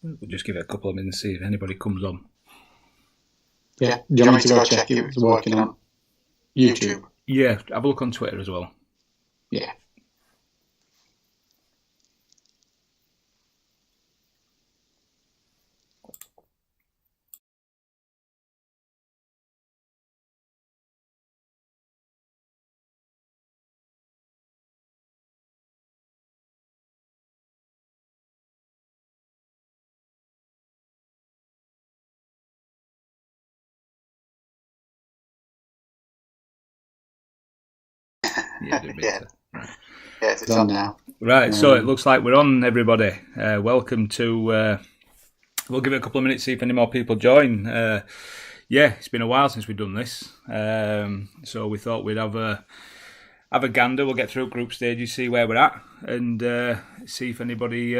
We'll just give it a couple of minutes, see if anybody comes on. Yeah. Do you want me to go check if it's working on YouTube? Yeah, have a look on Twitter as well. Yeah. Yeah, do better. Right. Yeah, it's on now. Right, so it looks like we're on, everybody. Welcome to... we'll give it a couple of minutes, see if any more people join. Yeah, it's been a while since we've done this. So we thought we'd have a gander. We'll get through group stages, see where we're at, and see if anybody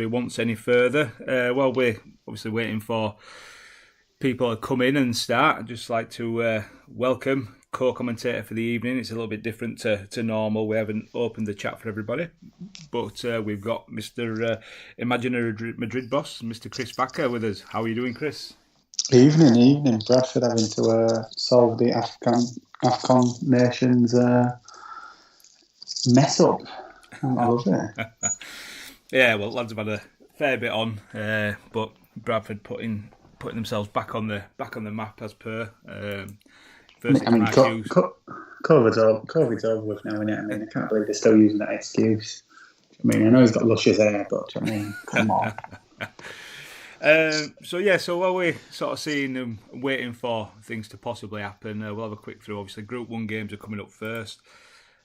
wants any further. Well, we're obviously waiting for people to come in and start. I'd just like to welcome co-commentator for the evening. It's a little bit different to normal. We haven't opened the chat for everybody, but we've got Mr. Imaginary Madrid boss, Mr. Chris Backer, with us. How are you doing, Chris? Evening. Bradford having to solve the AFCON nations mess up. I love it. Yeah, well, lads have had a fair bit on, but Bradford putting themselves back on the map as per. First, I mean, COVID's over with now, isn't it? I mean, I can't believe they're still using that excuse. I mean, I know he's got luscious hair, but I mean, come on. So while we're sort of seeing and waiting for things to possibly happen, we'll have a quick through. Obviously, Group 1 games are coming up first.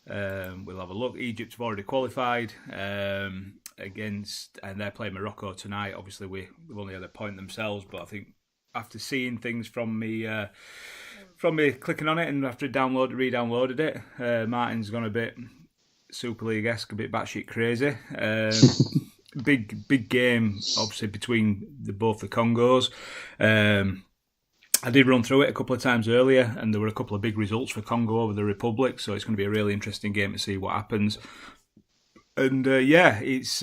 We'll have a look. Egypt have already qualified against, and they're playing Morocco tonight. Obviously, we've only had a point themselves, but I think after seeing things from me clicking on it and after re-downloaded it, Martin's gone a bit Super League-esque, a bit batshit crazy. Big game, obviously, between both the Congos. I did run through it a couple of times earlier, and there were a couple of big results for Congo over the Republic, so it's going to be a really interesting game to see what happens. And it's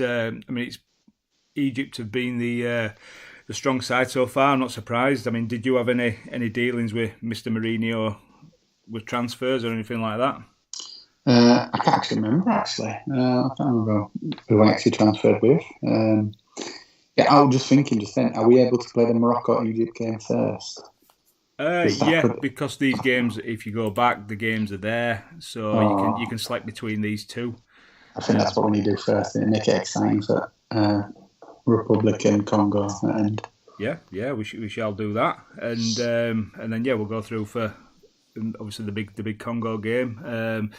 Egypt have been the strong side so far. I'm not surprised. I mean, did you have any dealings with Mr. Mourinho with transfers or anything like that? I can't actually remember, I can't remember who I actually transferred with. I was just thinking then, are we able to play the Morocco-Egypt game first? Because these games, if you go back, the games are there, so you can select between these two. I think that's what we need to do first, and make it exciting for Republic and Congo at the end. Yeah, we shall do that, and then we'll go through for obviously the big Congo game.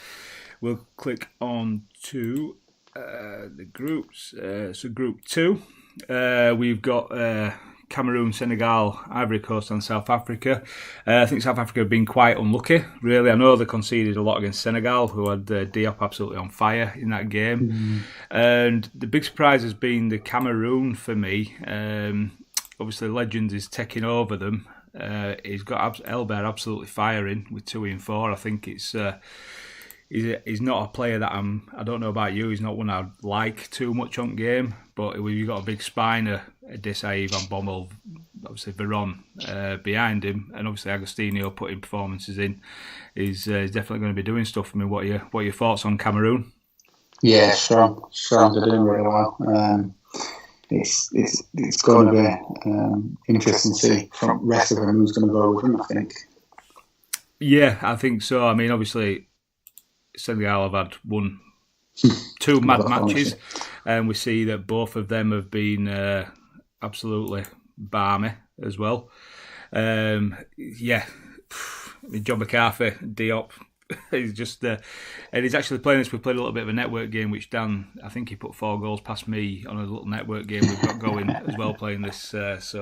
We'll click on to the groups. So Group 2, we've got Cameroon, Senegal, Ivory Coast and South Africa. I think South Africa have been quite unlucky, really. I know they conceded a lot against Senegal, who had Diop absolutely on fire in that game. And the big surprise has been the Cameroon for me. Obviously, Legends is taking over them. He's got Elbert absolutely firing with 2 in 4. I think it's... He's not a player that I don't know about you, he's not one I'd like too much on game, but you've got a big spine of Desai, Van Bommel, obviously Veron behind him, and obviously Agostinho putting performances in. He's definitely going to be doing stuff. I mean, what are your thoughts on Cameroon? Yeah, strong. They're doing really well. It's going to be interesting to see from the rest of them who's going to go with them, I think. Yeah, I think so. I mean, obviously, Senegal have had two mad matches, and we see that both of them have been absolutely balmy as well. John McCarthy, Diop, he's just and he's actually playing this. We played a little bit of a network game, which Dan, I think he put 4 goals past me on a little network game we've got going as well, playing this. It's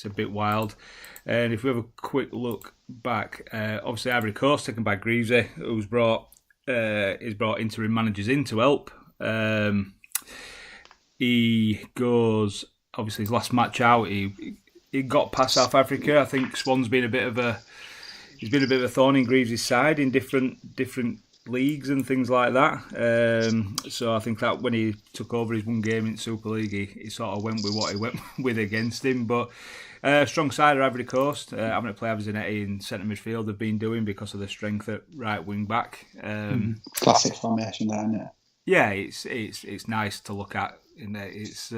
a bit wild. And if we have a quick look back, obviously Ivory Coast taken by Greavesy, who's brought interim managers in to help. He goes, obviously his last match out, he got past South Africa. I think Swan's been a bit of a thorn in Greaves' side in different leagues and things like that. So I think that when he took over his one game in Super League, he sort of went with what he went with against him. But strong side of Ivory Coast. Having to play Zanetti in centre midfield have been doing because of the strength at right wing back. Classic formation, there, isn't it? Yeah, it's nice to look at. It's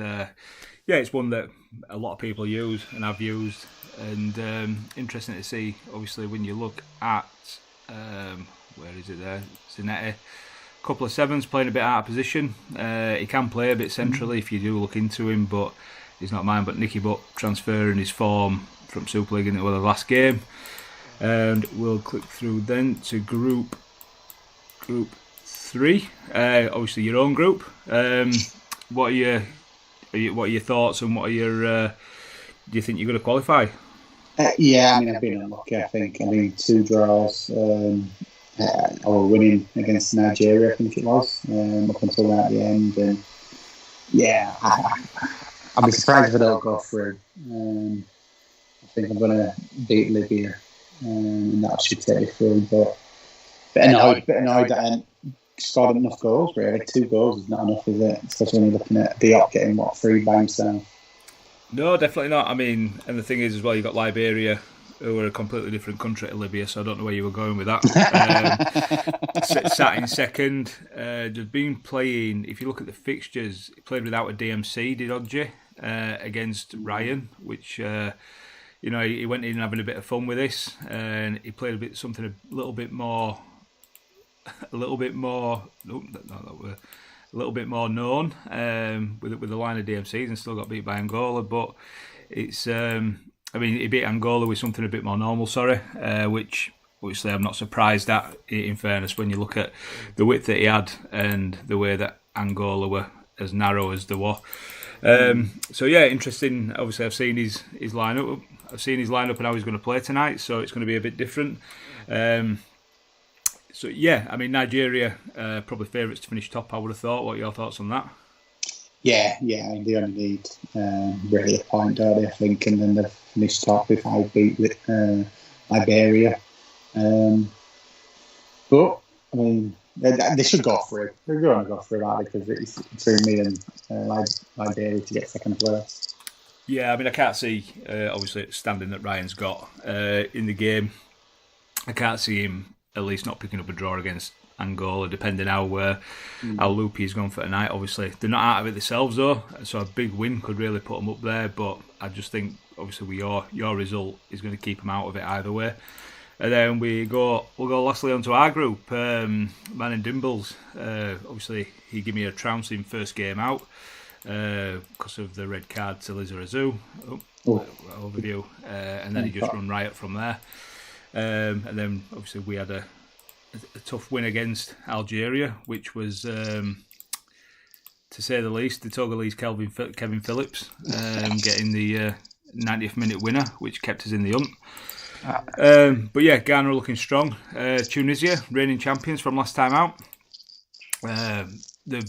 it's one that a lot of people use and I've used, and interesting to see. Obviously, when you look at where is it there, Zanetti, a couple of sevens playing a bit out of position. He can play a bit centrally if you do look into him, but he's not mine. But Nicky Butt transferring his form from Super League into the last game, and we'll click through then to Group 3. Obviously, your own group. What are your thoughts and what are your? Do you think you're going to qualify? Yeah, I mean, I've been unlucky. I think 2 draws or winning against Nigeria. I think it was up until right at the end, and yeah, I'll be surprised if I don't go through. I think I'm going to beat Libya, and that should take me through. But annoyed that I hadn't scored enough goals, really. 2 goals is not enough, is it? Especially when you're looking at Diop getting, 3 by himself. No, definitely not. I mean, and the thing is as well, you've got Liberia, who are a completely different country to Libya, so I don't know where you were going with that. Sat in second. They've been playing, if you look at the fixtures, he played without a DMC, did Odji, against Ryan, which... he went in having a bit of fun with this, and he played a little bit more known with the line of DMCs, and still got beat by Angola. But it's, he beat Angola with something a bit more normal. Which obviously I'm not surprised at. In fairness, when you look at the width that he had and the way that Angola were as narrow as they were. So yeah, interesting. Obviously, I've seen his lineup. And how he's going to play tonight, so it's going to be a bit different. So yeah, I mean, Nigeria probably favourites to finish top, I would have thought. What are your thoughts on that? Yeah, they only need really a point, don't they, I think, and then they've finished top if I beat Liberia. But I mean, they should go through. They're going to go through that because it's between me and Liberia to get second place. Yeah, I mean, I can't see, obviously, standing that Ryan's got in the game. I can't see him at least not picking up a draw against Angola, depending how loopy he's gone for tonight. Obviously, they're not out of it themselves, though, so a big win could really put them up there. But I just think, obviously, with your result is going to keep them out of it either way. And then we'll go lastly onto our group, Man and Dimbles. Obviously, he gave me a trouncing first game out. Because of the red card to Lizarazu overview, and then he just run riot from there. And then obviously we had a tough win against Algeria, which was, to say the least, the Togolese Kevin Phillips getting the 90th minute winner, which kept us in the hunt. But yeah, Ghana are looking strong. Tunisia, reigning champions from last time out. They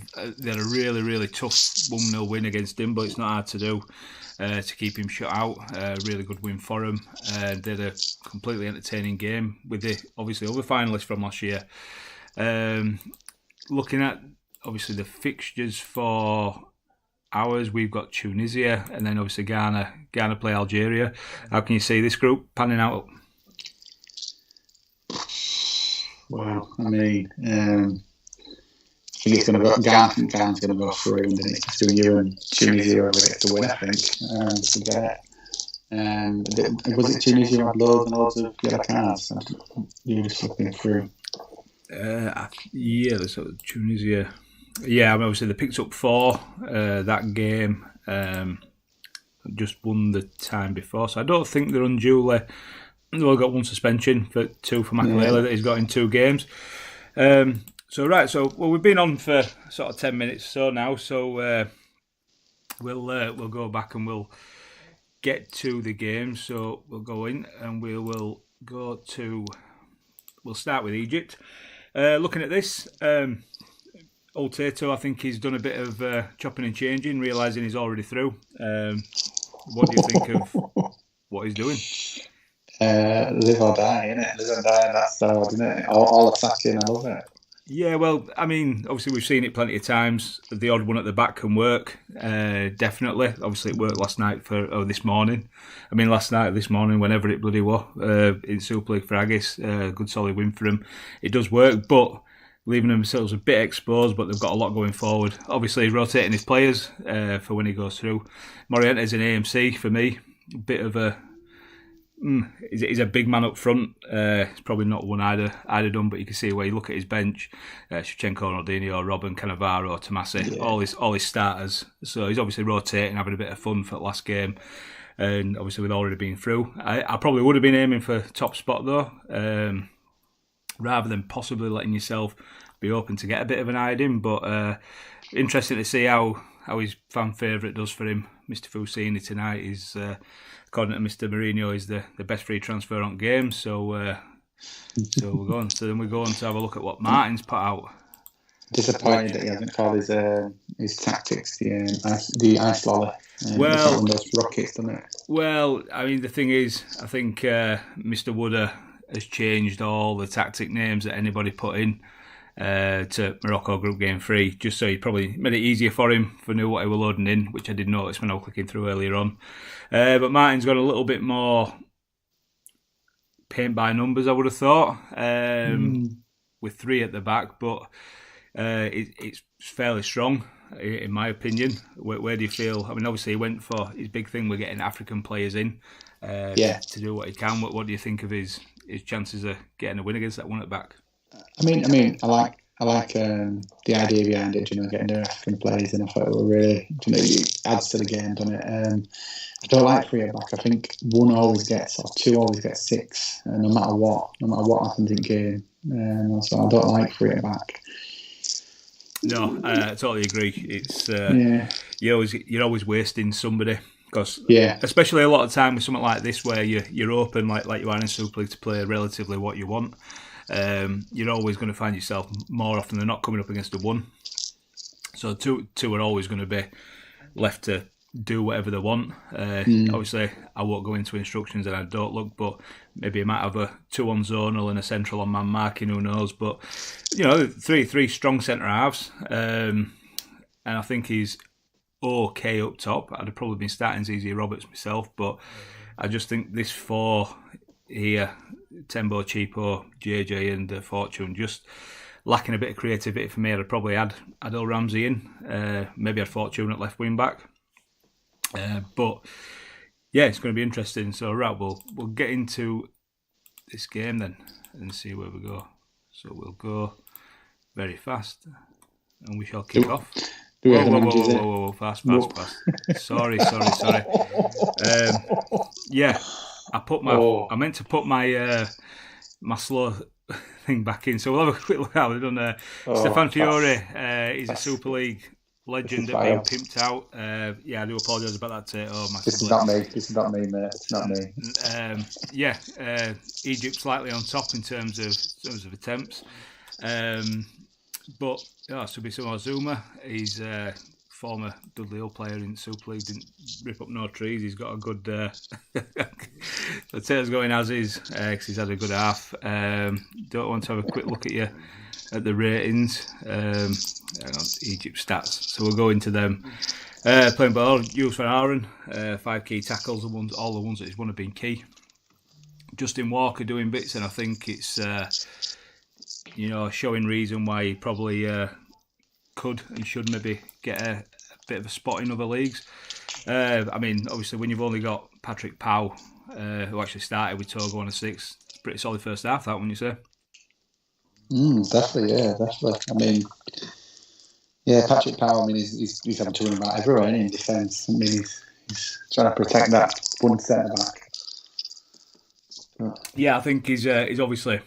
had a really, really tough 1-0 win against him, but it's not hard to do to keep him shut out. Really good win for him. They had a completely entertaining game with the obviously other finalists from last year. Looking at obviously the fixtures for ours, we've got Tunisia and then obviously Ghana play Algeria. How can you see this group panning out? Well, I mean, I think it's going to go. Ghana's going to go through, and then it's just you and Tunisia whoever gets to win. I think. Was it Tunisia who had loads and loads of yellow cards? You're just looking through. Yeah, there's Tunisia. Yeah, I mean, obviously they picked up 4 that game. Just won the time before, so I don't think they're unduly. They've only got 1 suspension for 2 for Makalele that he's got in 2 games. So we've been on for sort of 10 minutes or so now, so we'll go back and we'll get to the game. So we'll go in and we'll start with Egypt. Looking at this, old Tato, I think he's done a bit of chopping and changing, realising he's already through. What do you think of what he's doing? Live or die, innit? Live or die, that's hard, isn't it? All attacking, I love it. Yeah, well, I mean, obviously we've seen it plenty of times. The odd one at the back can work, definitely. Obviously it worked last night this morning. I mean, this morning, whenever it bloody was, in Super League for Aggies, good solid win for them. It does work, but leaving themselves a bit exposed, but they've got a lot going forward. Obviously rotating his players for when he goes through. Moriente's an AMC for me, a bit of a... he's a big man up front. It's probably not one I'd have done, but you can see where you look at his bench: Shevchenko, Ronaldinho, Robben, Cannavaro, Tomasi, all his starters. So he's obviously rotating, having a bit of fun for the last game. And obviously, with already been through, I probably would have been aiming for top spot though, rather than possibly letting yourself be open to get a bit of an eye in. But interesting to see how his fan favourite does for him. Mr. Fusini tonight is, according to Mr. Mourinho, is the best free transfer on game. So we're going. So then we go on to have a look at what Martin's put out. Disappointed that he hasn't called his tactics, the ice lolly. Well, one of those rockets, doesn't it? Well, I mean, the thing is, I think Mr. Wooder has changed all the tactic names that anybody put in to Morocco Group Game 3, just so he probably made it easier for him for knew what he was loading in, which I did notice when I was clicking through earlier on. But Martin's got a little bit more paint by numbers, I would have thought, with 3 at the back, but it's fairly strong, in my opinion. Where do you feel? I mean, obviously he went for his big thing with getting African players in to do what he can. What do you think of his chances of getting a win against that one at back? I mean, I like the idea behind it. Getting the African players in. I thought it were really, it adds to the game, doesn't it? I don't like 3 at back. I think 1 always gets, or 2 always gets 6, no matter what happens in game. So I don't like 3 at back. No, I totally agree. It's you're always wasting somebody, because especially a lot of time with something like this where you're open like you are in Super League to play relatively what you want. You're always going to find yourself more often than not coming up against a 1. So two are always going to be left to do whatever they want. Obviously, I won't go into instructions and I don't look, but maybe I might have a 2 on zonal and a central on man marking, who knows. But, three strong centre halves. And I think he's okay up top. I'd have probably been starting Zizi Roberts myself, but I just think this 4 here, Tembo, Cheapo, JJ and Fortune, just lacking a bit of creativity for me. I'd probably had Adil Ramsey in, maybe had Fortune at left wing back. But yeah, it's going to be interesting. So right, we'll get into this game then and see where we go. So we'll go very fast and we shall kick off. Whoa, fast. Sorry. Yeah, I meant to put my my slow thing back in. So we'll have a quick look at it. We've done Stefan Fiore. He's a Super League legend at being pimped out. I do apologise about that. This is not me, mate. It's not me. Egypt slightly on top in terms of attempts. But Subisuma Zuma, he's former Dudley Hill player in Super League, didn't rip up no trees. He's got a good... the tail's going as is, because he's had a good half. Don't want to have a quick look at the ratings. Hang on, Egypt stats. So we'll go into them. Playing ball, Jules Van Aren, 5 key tackles. All the ones that he's won have been key. Justin Walker doing bits, and I think it's showing reason why he probably could and should maybe get a bit of a spot in other leagues. I mean, obviously, when you've only got Patrick Powell, who actually started with Togo on a 6, it's a pretty solid first half, that, wouldn't you say? Definitely. I mean, Patrick Powell, I mean, he's having to run about everywhere in defence. I mean, he's trying to protect that one centre back. Yeah, I think he's obviously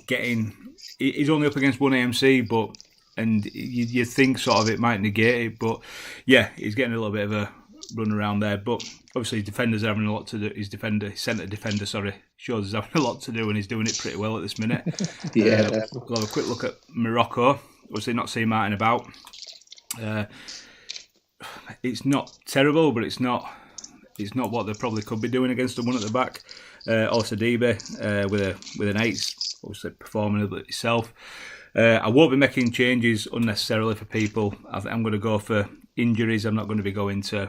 getting... He's only up against 1 AMC, and you think sort of it might negate it, but yeah, he's getting a little bit of a run around there. But obviously his defenders are having a lot to do. His centre defender, shows he's having a lot to do, and he's doing it pretty well at this minute. We'll have a quick look at Morocco. Obviously not seeing Martin about. It's not terrible, but it's not what they probably could be doing against the one at the back. Also Dibe with an 8, obviously performing a bit itself. I won't be making changes unnecessarily for people. I'm going to go for injuries. I'm not going to be going to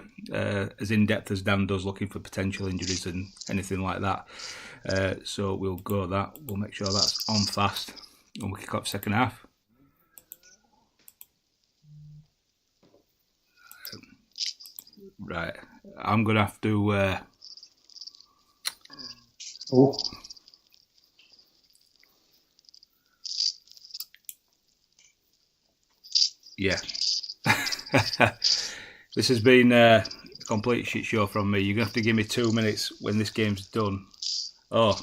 as in-depth as Dan does, looking for potential injuries and anything like that. So we'll go that. We'll make sure that's on fast. And we'll kick off second half. Right. I'm going to have to... Yeah. This has been a complete shit show from me. You're going to have to give me 2 minutes when this game's done. Oh.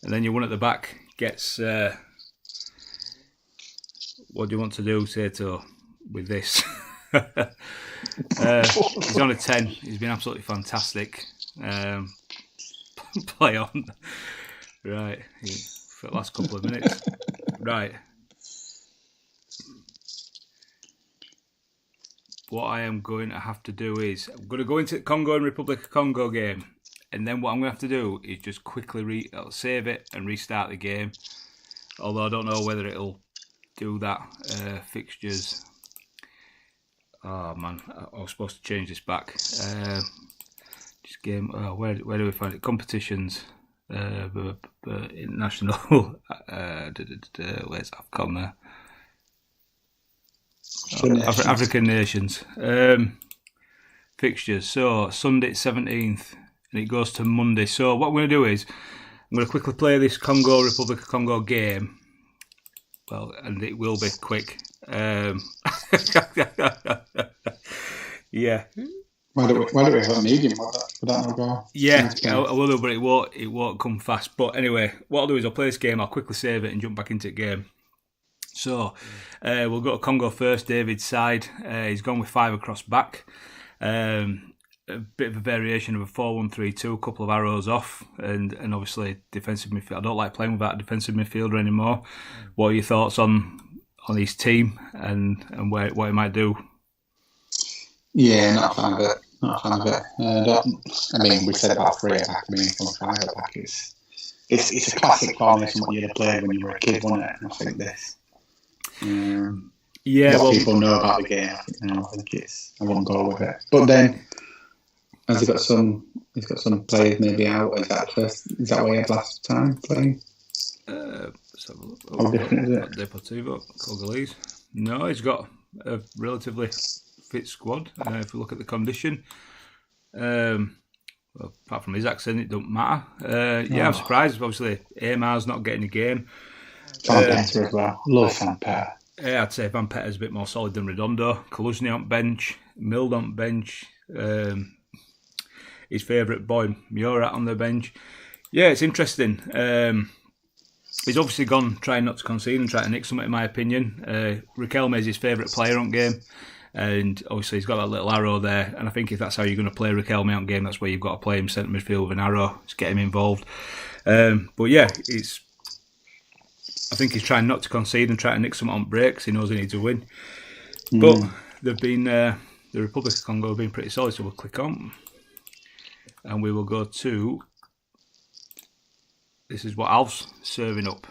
And then your one at the back gets... what do you want to do, Sato, with this? He's on a 10. He's been absolutely fantastic. Play on. Right. For the last couple of minutes. Right. What I am going to have to do is I'm going to go into the Congo and Republic of Congo game, and then what I'm going to have to do is just quickly save it and restart the game. Although I don't know whether it'll do that. Fixtures. Oh man, I was supposed to change this back. Just game. Oh, where do we find it? Competitions. International. Where's AFCON there? African nations. Fixtures. So Sunday 17th, and it goes to Monday. So what I'm going to do is I'm going to quickly play this Republic of Congo game. Well, and it will be quick. Yeah. Why do we have a medium? Would that not go? Yeah, I will do, but it won't come fast. But anyway, what I'll do is I'll play this game. I'll quickly save it and jump back into the game. So we'll go to Congo first. David's side. He's gone with 5 across back. A bit of a variation of a 4-1-3-2, a couple of arrows off, and obviously defensive midfield. I don't like playing without a defensive midfielder anymore. What are your thoughts on his team and what he might do? Yeah, not a fan of it. I mean, we said about 3 at back. I mean, from 5 at back, it's a classic formation what you'd have played when you were a kid, wasn't it? And I think this. People know about the game. I think I won't go with it. But then, has he got some players maybe out? Is that what he had last time playing? Let's have a look. How different is it? Deportivo, Congolese. No, he's got a relatively fit squad. If we look at the condition, well, apart from his accent, it don't matter. I'm surprised. Obviously, Amar's not getting a game. Van Petter as well. Love Van Petter. Yeah, I'd say Van Petter's a bit more solid than Redondo. Kaluzny on bench, Mild on bench. His favourite boy Murat on the bench. Yeah, it's interesting. He's obviously gone trying not to concede and trying to nick something, in my opinion. Riquelme is his favourite player on game, and obviously he's got that little arrow there. And I think if that's how you're going to play Riquelme on game, that's where you've got to play him centre midfield with an arrow to get him involved. But yeah, I think he's trying not to concede and trying to nick something on breaks. He knows he needs a win. But they've been the Republic of Congo have been pretty solid, so we'll click on. And we will go to... This is what Alf's serving up.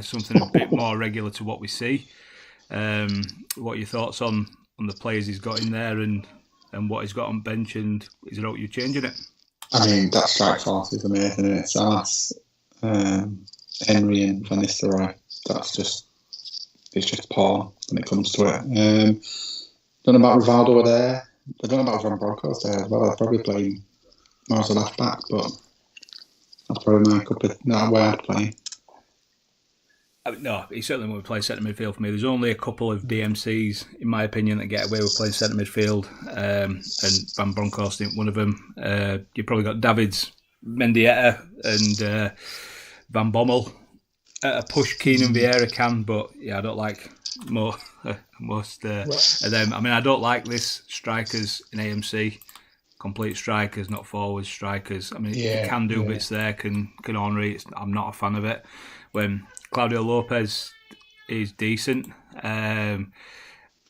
Something a bit more regular to what we see. What are your thoughts on the players he's got in there and what he's got on bench, and is it out you changing it? I mean, that strike force is amazing, isn't it? Salas, Henry and Van Nistelrooy. It's just poor when it comes to it. Don't know about Rivaldo over there. I don't know about Van Bronckhorst there as well. I'd probably play more as a left back, but that's probably my cup of not where I'd play. No, he certainly won't play centre midfield for me. There's only a couple of DMCs, in my opinion, that get away with playing centre midfield, and Van Bronckhorst isn't one of them. You've probably got Davids, Mendieta, and Van Bommel. At a push, Keenan Vieira can, but yeah, I don't like most of them. I mean, I don't like this strikers in AMC. Complete strikers, not forward strikers. I mean, you can do bits there, can Henry. I'm not a fan of it. When Claudio Lopez is decent, I'd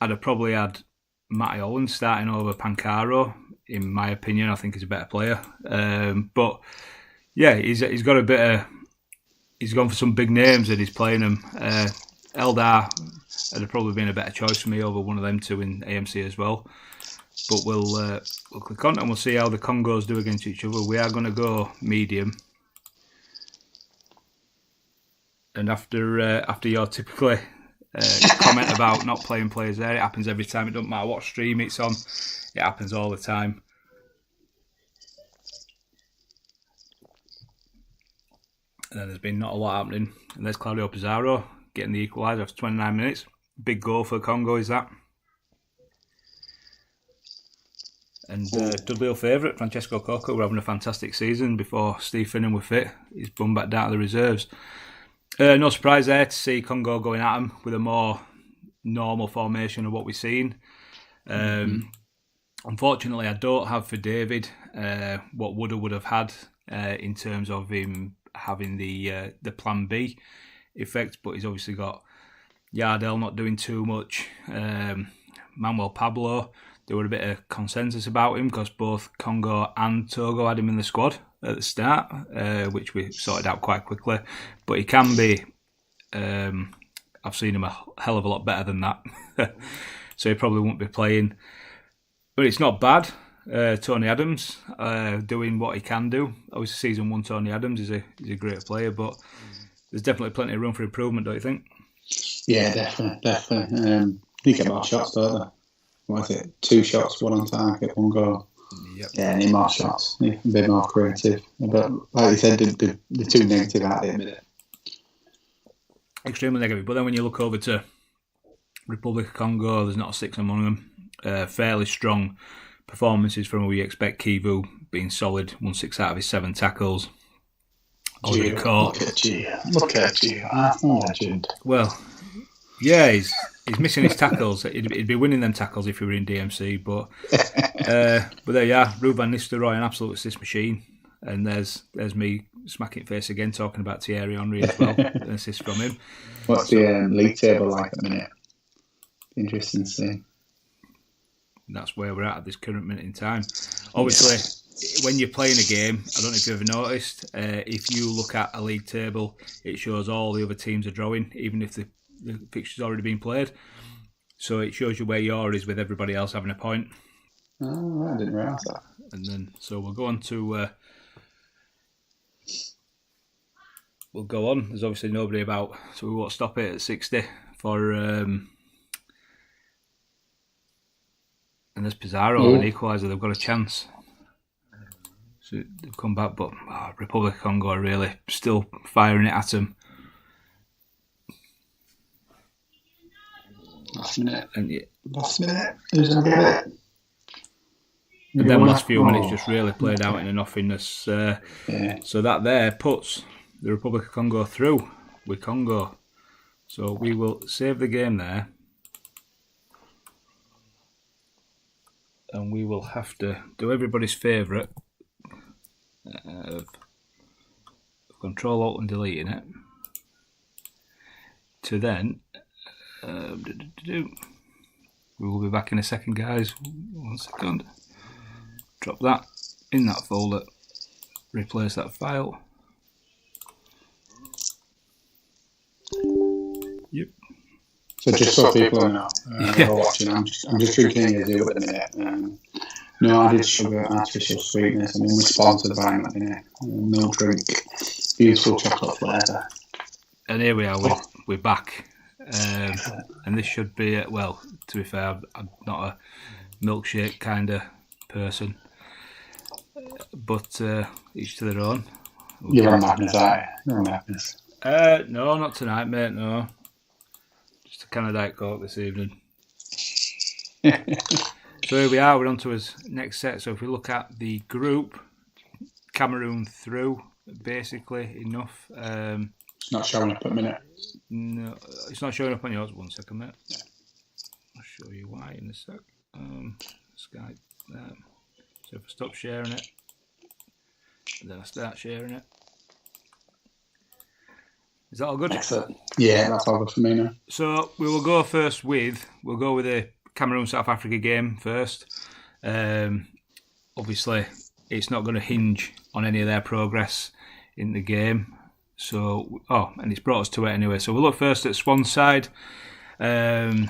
have probably had Matty Owens starting over Pancaro. In my opinion, I think he's a better player. But yeah, he's got a bit of... He's gone for some big names and he's playing them. Eldar would have probably been a better choice for me over one of them two in AMC as well. But we'll click on and we'll see how the Congos do against each other. We are going to go medium. And after your typically comment about not playing players there, it happens every time. It doesn't matter what stream it's on. It happens all the time. And then there's been not a lot happening. And there's Claudio Pizarro getting the equaliser after 29 minutes. Big goal for Congo is that. And Dudley favourite, Francesco Coco, were having a fantastic season before Steve Finnan were fit. He's bummed back down to the reserves. No surprise there to see Congo going at him with a more normal formation of what we've seen. Unfortunately, I don't have for David what Woodard would have had in terms of him having the plan B effect, but he's obviously got Yardell not doing too much. Manuel Pablo, there were a bit of consensus about him because both Congo and Togo had him in the squad at the start, which we sorted out quite quickly. But he can be, I've seen him a hell of a lot better than that. So he probably won't be playing. But it's not bad. Tony Adams doing what he can do. Obviously, season 1 Tony Adams is a great player, but there's definitely plenty of room for improvement, don't you think? Yeah, definitely. You get more shots, don't they? What is it? 2 shots, 1 on target, 1 goal. Yep. Yeah, need more shots. Need a bit more creative. But like you said, the too negative at the minute. Extremely negative. But then when you look over to Republic of Congo, there's not a 6 among them. Fairly strong performances from what we expect. Kivu being solid, won 6 out of his 7 tackles. Already caught. Look at you. Arsenal legend. Well, yeah, he's missing his tackles. He'd be winning them tackles if he were in DMC, but there you are. Ruud van Nistelrooy, an absolute assist machine. And there's me smacking face again, talking about Thierry Henry as well. An assist from him. What's the league table like at the minute? Interesting to see. That's where we're at this current minute in time. Obviously, when you're playing a game, I don't know if you've ever noticed, if you look at a league table, it shows all the other teams are drawing, even if the fixture's already been played. So it shows you where yours is with everybody else having a point. Oh, I didn't realise that. And then, so we'll go on to... we'll go on. There's obviously nobody about, so we won't stop it at 60 for... and there's Pizarro, an equaliser. They've got a chance. So they've come back, but Republic of Congo are really still firing it at them. Last minute. Last minute. Who's going to get it? And then last few minutes just really played out in a nothingness. So that there puts the Republic of Congo through with Congo. So we will save the game there. And we will have to do everybody's favourite of Control Alt and deleting it. To then, we will be back in a second, guys. 1 second. Drop that in that folder. Replace that file. Yep. So just so people know, are watching, I'm just drinking a zoo at the minute. No added sugar, artificial sweetness. I mean, we're sponsored by them at the minute. No drink, beautiful chocolate flavour. And here we are, we're back. And this should be, well, to be fair, I'm not a milkshake kind of person. But each to their own. You're on madness, aren't you? You're on madness. No, not tonight, mate, no. Just a can of Diet Coke this evening. So here we are, we're on to his next set. So if we look at the group, Cameroon through, basically enough. It's not showing up at a minute. No, it's not showing up on yours. 1 second, mate. Yeah. I'll show you why in a sec. Skype. So if I stop sharing it, and then I start sharing it. Is that all good? Excellent. Yeah, that's all good for me now. So we will go first with, the Cameroon-South Africa game first. Obviously, it's not going to hinge on any of their progress in the game. So, and it's brought us to it anyway. So we'll look first at Swan's side. This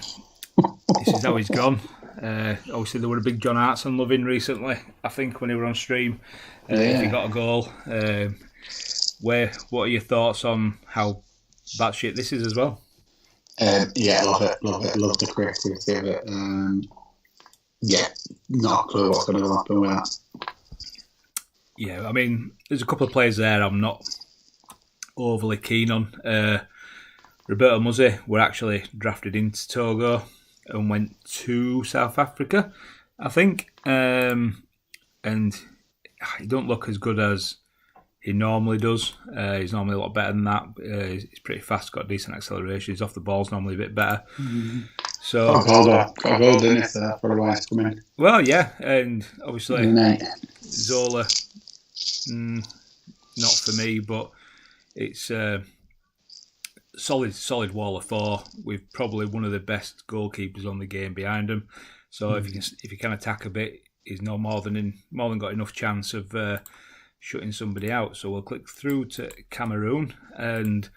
is how he's gone. Obviously, there were a big John Hartson loving recently, I think, when he were on stream. If he got a goal. What are your thoughts on how batshit this is as well? Yeah, love it. Love the creativity of it. Not a clue what's going to happen with that. Yeah, I mean, there's a couple of players there I'm not overly keen on. Roberto Muzzi were actually drafted into Togo and went to South Africa, I think. And he don't look as good as he normally does. He's normally a lot better than that. He's pretty fast, got decent acceleration. He's off the ball's normally a bit better. Mm-hmm. So got a goal, didn't he? So that's probably why it's coming. Well, yeah, and obviously Zola, not for me, but it's solid wall of four with probably one of the best goalkeepers on the game behind him. So if you can attack a bit, he's no more than got enough chance of shutting somebody out. So we'll click through to Cameroon, and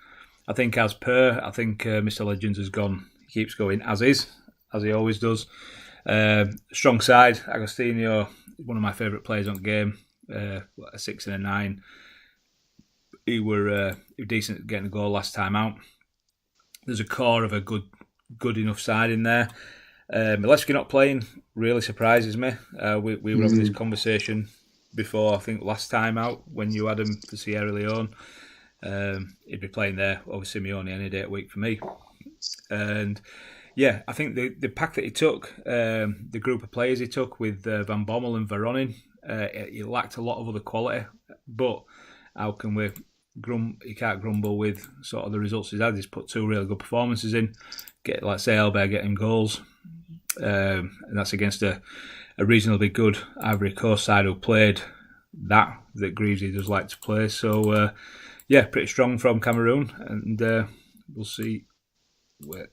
I think Mr. Legends has gone. He keeps going as is, as he always does. Strong side. Agostinho, one of my favourite players on the game. A 6 and a 9. He were decent at getting a goal last time out. There's a core of a good enough side in there. Mileski not playing really surprises me. We were having this conversation before, I think last time out, when you had him for Sierra Leone. He'd be playing there over Simeone any day of the week for me. And yeah, I think the pack that he took, the group of players he took with Van Bommel and Veronin, he lacked a lot of other quality. But how can we... You can't grumble with sort of the results he's had. He's put 2 really good performances in. Like say Albert getting goals, and that's against a reasonably good Ivory Coast side who played that Greavesy does like to play. So pretty strong from Cameroon, and we'll see where.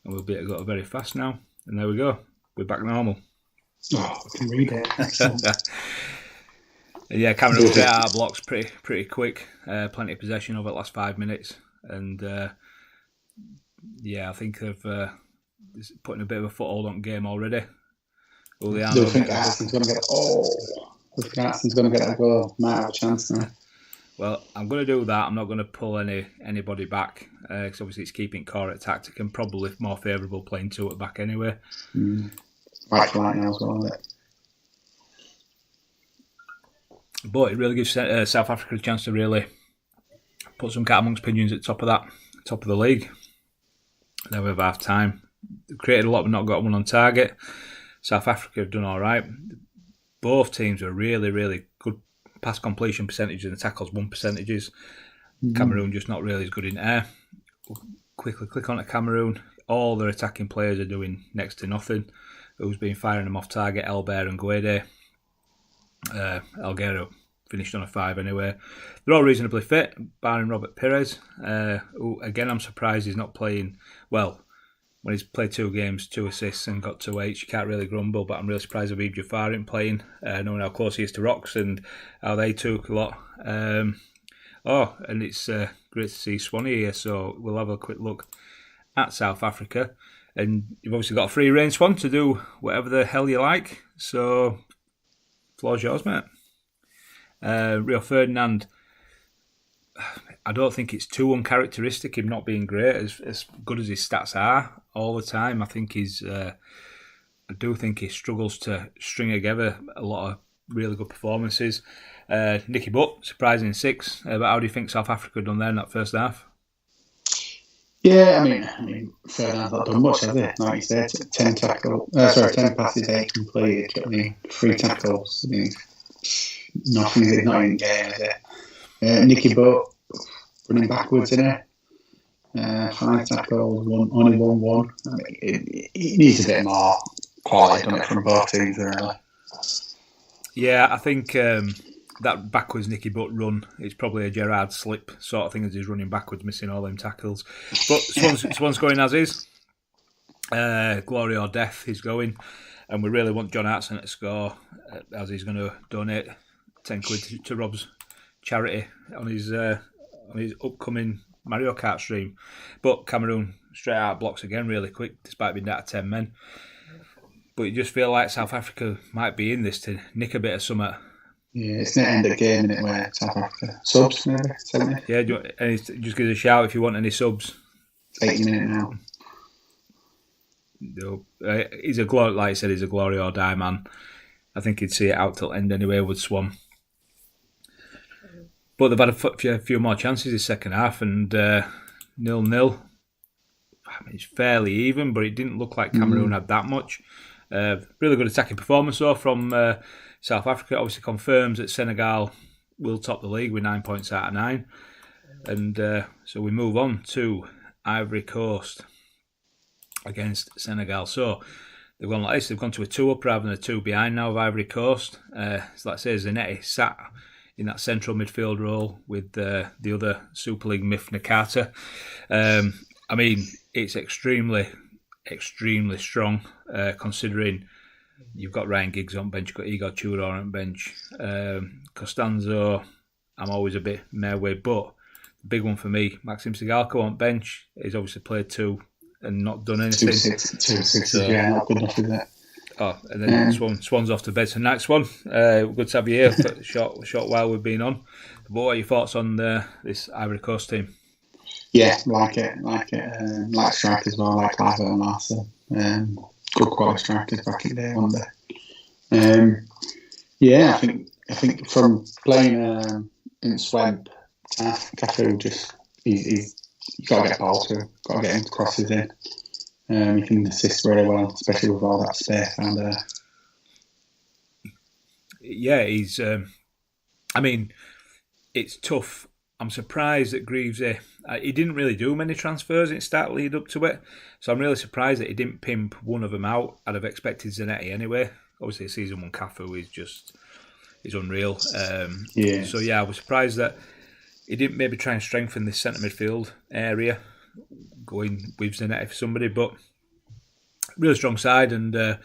And we'll be able to go very fast now, and there we go. We're back normal. Oh, I can read it. Excellent. Yeah, Cameroon get out of blocks pretty quick. Plenty of possession over the last 5 minutes, and I think they've putting a bit of a foothold on the game already. Do you think Arson's going to get? Arson's going to get a goal. Might have a chance now. Well, I'm going to do that. I'm not going to pull anybody back because obviously it's keeping core at tactic and probably more favourable playing 2 at back anyway. Right now as well, isn't it? But it really gives South Africa a chance to really put some cat amongst pigeons at top of the league. Then we have half time. They've created a lot but not got one on target. South Africa have done all right. Both teams are really, really good pass completion percentages and the tackles won percentages. Cameroon just not really as good in air. We'll quickly click on to Cameroon. All their attacking players are doing next to nothing. Who's been firing them off target? Albert and Guede. Alguero finished on a 5 anyway. They're all reasonably fit, barring Robert Pires, who again I'm surprised he's not playing well. When he's played 2 games, 2 assists and got 2 H, you can't really grumble, but I'm really surprised Habib Jafar isn't playing, knowing how close he is to Rocks and how they took a lot. And it's great to see Swanee here, so we'll have a quick look at South Africa. And you've obviously got a free rein, Swan, to do whatever the hell you like, so floor's yours, mate. Rio Ferdinand, I don't think it's too uncharacteristic him not being great, as good as his stats are all the time. I do think he struggles to string together a lot of really good performances. Nicky Butt, surprising 6. But how do you think South Africa done there in that first half? Yeah, I mean, Ferdinand's not done much, has he? Like you said, 10 passes, 8 completed, 3 tackles. I mean, nothing, not in the game, is it? Nicky Butt running backwards in it. 5 tackles, only 1-1. I mean, it needs a bit more quality, doesn't it, from both teams, really. Yeah, I think that backwards Nicky Butt run is probably a Gerrard slip sort of thing as he's running backwards, missing all them tackles. But Swan's going as is. Glory or death, he's going. And we really want John Hartson to score, as he's going to donate 10 quid to Rob's charity on his on his upcoming Mario Kart stream. But Cameroon straight out blocks again really quick, despite being down to 10 men. But you just feel like South Africa might be in this to nick a bit of something. Yeah, it's not end of game, isn't it, where South Africa. Subs, maybe, 70? Yeah, just give us a shout if you want any subs. 80 minutes now. No, he's a glory, like I said, he's a glory or die man. I think he'd see it out till end anyway with Swan. But they've had a few more chances this second half, and 0-0. I mean, it's fairly even, but it didn't look like Cameroon had that much. Really good attacking performance though from South Africa. Obviously confirms that Senegal will top the league with 9 points out of 9. And so we move on to Ivory Coast against Senegal. So they've gone like this. They've gone to a 2-up rather than a 2 behind now of Ivory Coast. So like I say, Zanetti sat in that central midfield role with the other Super League myth Nakata. I mean, it's extremely strong, considering you've got Ryan Giggs on bench, you've got Igor Tudor on bench. Costanzo, I'm always a bit meh with, but the big one for me, Maxime Sigalko on bench. He's obviously played 2 and not done anything. 2-6, so, yeah, not good enough with that. Oh, and then Swan's off to bed. So next one, good to have you here for a short while we've been on. But what are your thoughts on this Ivory Coast team? Yeah, like it. Like strike as well, like Clive and Marcel. Good quality strikers back in the day, weren't they? Yeah, I think from playing in Swamp, Cafu just he's got to get ball to, got to get him crosses in. He can assist very well, especially with all that space and yeah, he's. I mean, it's tough. I'm surprised that Greavesy, he didn't really do many transfers in start lead up to it, so I'm really surprised that he didn't pimp one of them out. I'd have expected Zanetti anyway. Obviously, season 1 Cafu is unreal. yeah. So yeah, I was surprised that he didn't maybe try and strengthen this centre midfield area, going with Zanetti for somebody, but really strong side, and like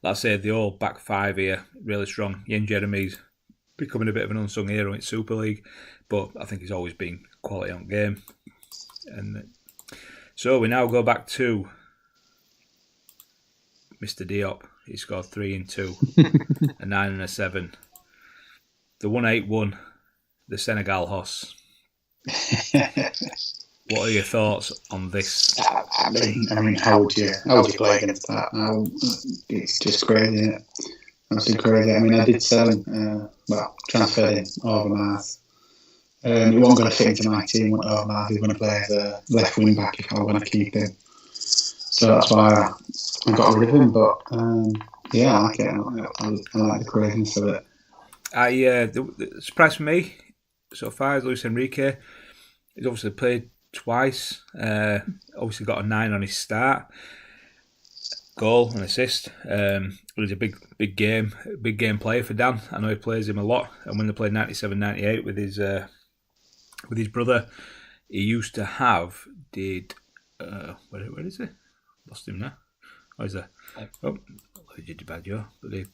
I said, the all back 5 here, really strong. Yen Jeremy's becoming a bit of an unsung hero in Super League, but I think he's always been quality on game. And so we now go back to Mr. Diop. He scored 3 and 2, a 9 and a 7. The 181, the Senegal Hoss. What are your thoughts on this? I mean, how would you play against that? It's just crazy, isn't it? Absolutely crazy. I mean, I did sell him, transferred him over Mars. He wasn't going to fit into my team over Mars. He was going to play as a left wing back if I was going to keep him. So that's why I got rid of him. But yeah, I like it. I like the craziness of it. The surprise for me so far is Luis Enrique. He's obviously played twice. Obviously got a 9 on his start. Goal and assist. It was a big game player for Dan. I know he plays him a lot. And when they played 97-98 with his brother, he used to have where is he? Lost him now. Where is that? Oh, but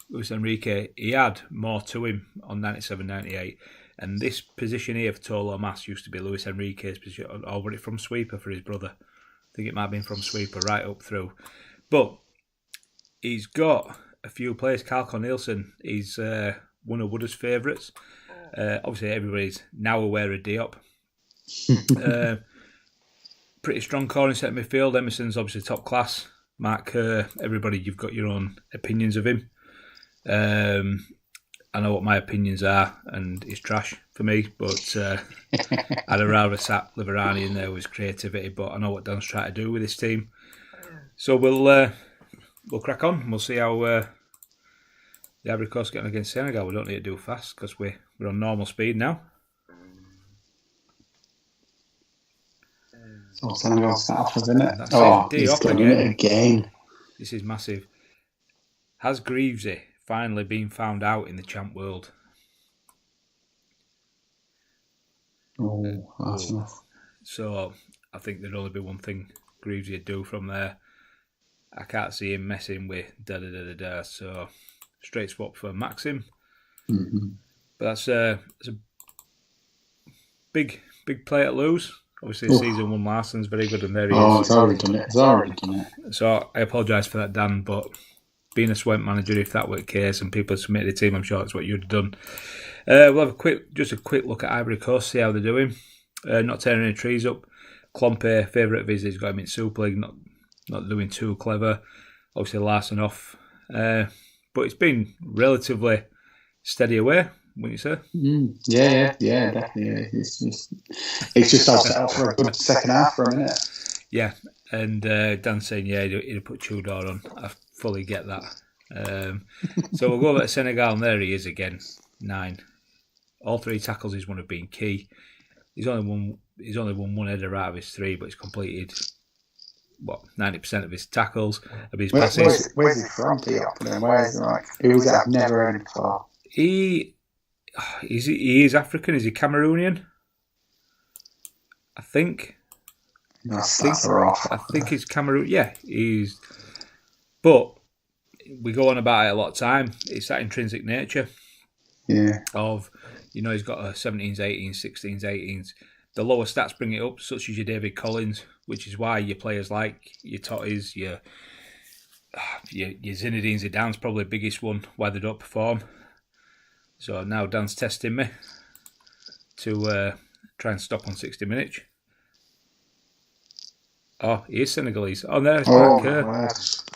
Luis Enrique, he had more to him on 97-98. And this position here for Tolo Mas used to be Luis Enrique's position, or was it from sweeper for his brother? I think it might have been from sweeper right up through. But he's got a few players. Carl Cornelissen, he's one of Wooders' favourites. Obviously, everybody's now aware of Diop. Pretty strong core in centre midfield. Emerson's obviously top class. Mark Kerr, everybody, you've got your own opinions of him. I know what my opinions are, and it's trash for me, but I'd have rather sat Liverani in there with his creativity, but I know what Dan's trying to do with his team. So we'll crack on. We'll see how the Ivory Coast getting against Senegal. We don't need to do fast because we're on normal speed now. So Senegal start off, isn't it? That's it. Diop He's done it again. This is massive. Has Greavesy finally been found out in the champ world? Oh, that's enough. So I think there'd only be one thing Greavesy would do from there. I can't see him messing with da-da-da-da-da. So straight swap for Maxim. Mm-hmm. But that's a big big play at lose. Obviously, season 1 Larsen's very good, and there he Oh, is. it's already done it. It's already done it. So I apologise for that, Dan, but being a Swamp manager, if that were the case and people submitted a team, I'm sure that's what you'd have done. We'll have a quick look at Ivory Coast, see how they're doing. Not tearing any trees up. Klompe, favourite of his, he's got him in Super League, not doing too clever. Obviously, Larsen off. But it's been relatively steady away, wouldn't you say? Yeah, definitely. It's just all set up for a good second half for a minute. Yeah, and Dan's saying, he'd have put Tudor on. I fully get that. So we'll go back to Senegal, and there he is again, 9. All 3 tackles he's won have been key. He's only won one header out of his 3, but he's completed 90% of his tackles, of his passes. Where's he from? Where is he like? Who is it? I've never heard him before. He is African. Is he Cameroonian? I think. That's rough. I think he's Cameroon. Yeah, he's. But we go on about it a lot of time. It's that intrinsic nature. Yeah. Of, he's got a 17s, 18s, 16s, 18s. The lower stats bring it up, such as your David Collins, which is why your players like your Totties, your Zinedine Zidane's probably the biggest one, why they don't perform. So now Dan's testing me to try and stop on 60 minutes. Oh, he is Senegalese. Oh, there's Mark Kerr,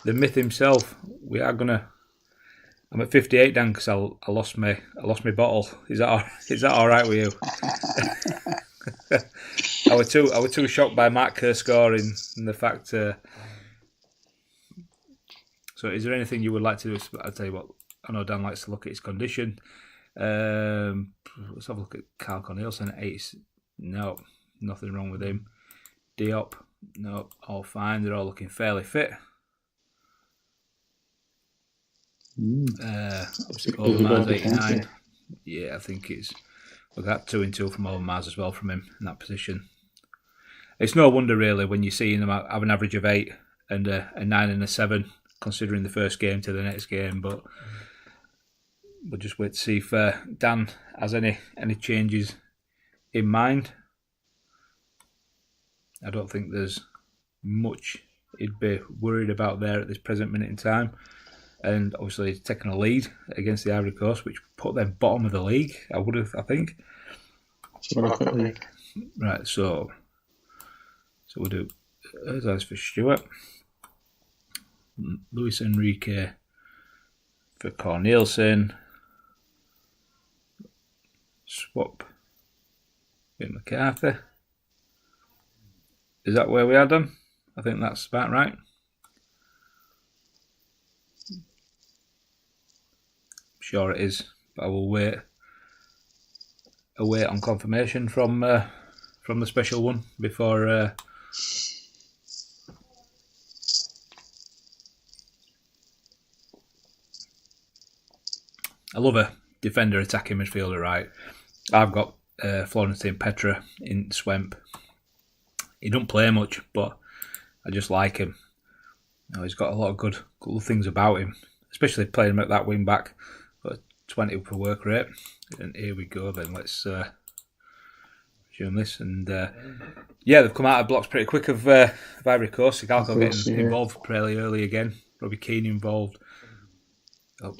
the myth himself. We are gonna. I'm at 58, Dan, because I lost my bottle. Is that all right with you? I was too shocked by Mark Kerr scoring and the fact. So, is there anything you would like to do? I'll tell you what. I know Dan likes to look at his condition. Let's have a look at Carl Cornelissen. 8. No, nothing wrong with him. Diop. No, all fine. They're all looking fairly fit. Obviously, Overmars 89. Yeah, I think it's. We got 2 and 2 from Overmars as well from him in that position. It's no wonder really when you see him have an average of 8 and a 9 and a 7, considering the first game to the next game. But we'll just wait to see if Dan has any changes in mind. I don't think there's much he'd be worried about there at this present minute in time. And obviously he's taken a lead against the Ivory Coast, which put them bottom of the league, I think. Right, so we'll do that's for Stuart. Luis Enrique for Cornelissen. Swap with McCarthy. Is that where we are done? I think that's about right. Sure it is, but I will wait on confirmation from the special one before. I love a defender attacking midfielder, right? I've got Florentine Petra in Swamp. He don't play much, but I just like him. He's got a lot of good things about him, especially playing him at that wing back. Got 20 per work rate. And here we go then. Let's resume this. And they've come out of blocks pretty quick of Ivory Coast. Sigalko getting involved fairly early again. Robbie Keane involved. Oh,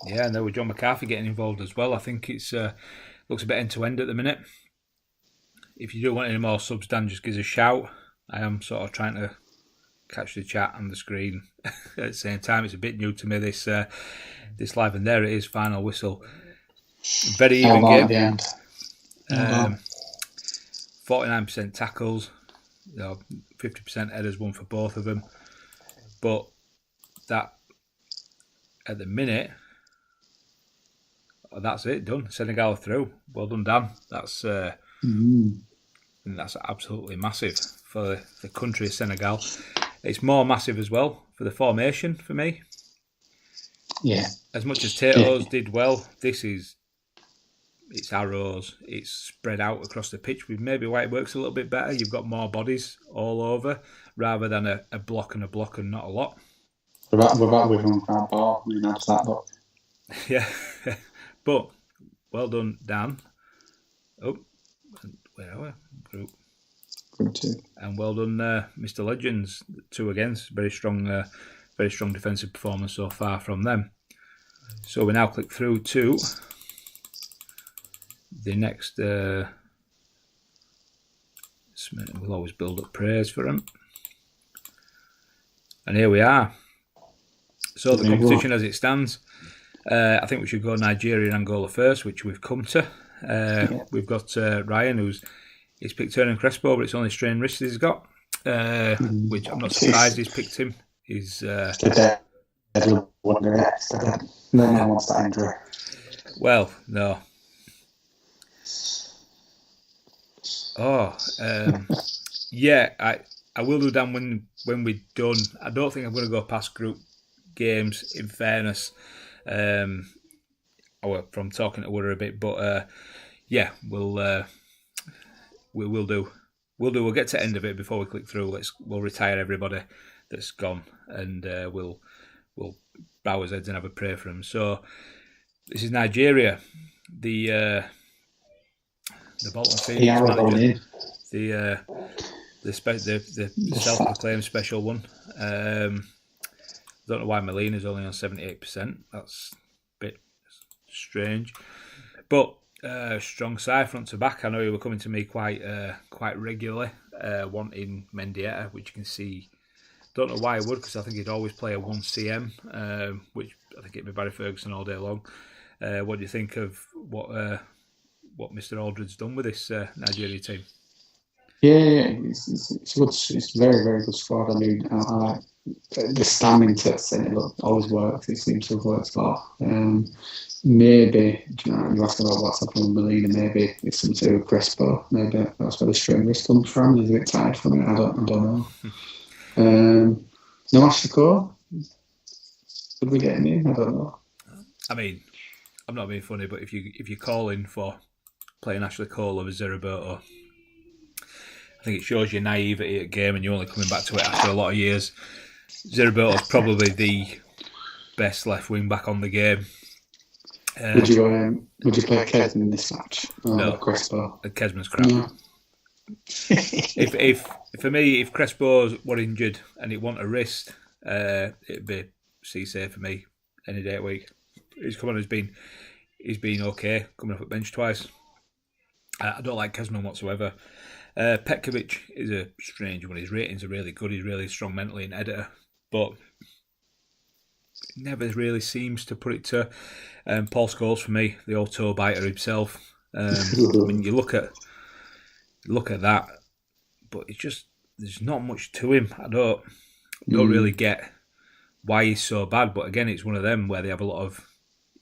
and there with John McCarthy getting involved as well. I think it's looks a bit end to end at the minute. If you do want any more subs, Dan, just give us a shout. I am sort of trying to catch the chat on the screen at the same time. It's a bit new to me, this live, and there it is, final whistle. Very even game. 49% tackles, 50% headers, won for both of them. But that, at the minute, that's it, done. Senegal through. Well done, Dan. That's absolutely massive for the country of Senegal. It's more massive as well for the formation for me. Yeah. As much as Tato's did well, it's arrows. It's spread out across the pitch. Maybe why it works a little bit better. You've got more bodies all over rather than a block and not a lot. We're back with one crowd ball. That's that look. Yeah. But well done, Dan. Oh, where are we? Group 2. And well done, Mr. Legends. 2 against. Very strong defensive performance so far from them. So we now click through to the next. We'll always build up praise for them. And here we are. So the competition as it stands, I think we should go Nigeria and Angola first, which we've come to. We've got Ryan, he's picked Hernan Crespo, but it's only strained wrists he's got, which I'm not surprised he's picked him. He's No man wants that injury. Well, no. Yeah, I will do Dan when we're done. I don't think I'm going to go past group games, in fairness. From talking to Wooder a bit, but yeah, we'll do. We'll get to the end of it before we click through. We'll retire everybody that's gone, and we'll bow our heads and have a prayer for them. So this is Nigeria, the Bolton Phoenix manager, the self-proclaimed special one. Don't know why Molina's only on 78%. That's a bit strange, but strong side front to back. I know you were coming to me quite regularly, wanting Mendieta, which you can see. Don't know why I would, because I think he'd always play a 1CM, which I think it'd be Barry Ferguson all day long. What do you think of what Mr. Aldred's done with this Nigeria team? Yeah, it's good. It's very, very good squad. I mean, I like the stamming test, and it always works. It seems to have worked well. Maybe, you asked about what's happening with Molina. Maybe it's something to do with Crespo. Maybe that's where the strain wrist comes from. He's a bit tired from it. I don't know. No Ashley Cole. Could we get him in? I don't know. I mean, I'm not being funny, but if you're calling for playing Ashley Cole over Zeriberto, I think it shows your naivety at game, and you're only coming back to it after a lot of years. Zeriberto's probably the best left wing back on the game. Would you play Kesman in this match? No, Crespo. Kesman's crap. No. if for me, if Crespo were injured and it wasn't a wrist, it'd be Cisse for me any day of the week. He's come on. He's been okay coming off at bench twice. I don't like Kesman whatsoever. Petkovic is a strange one. His ratings are really good. He's really strong mentally and editor, but never really seems to put it to. Paul Scholes for me, the old toe biter himself. I mean, you look at that, but it's just there's not much to him. I don't really get why he's so bad. But again, it's one of them where they have a lot of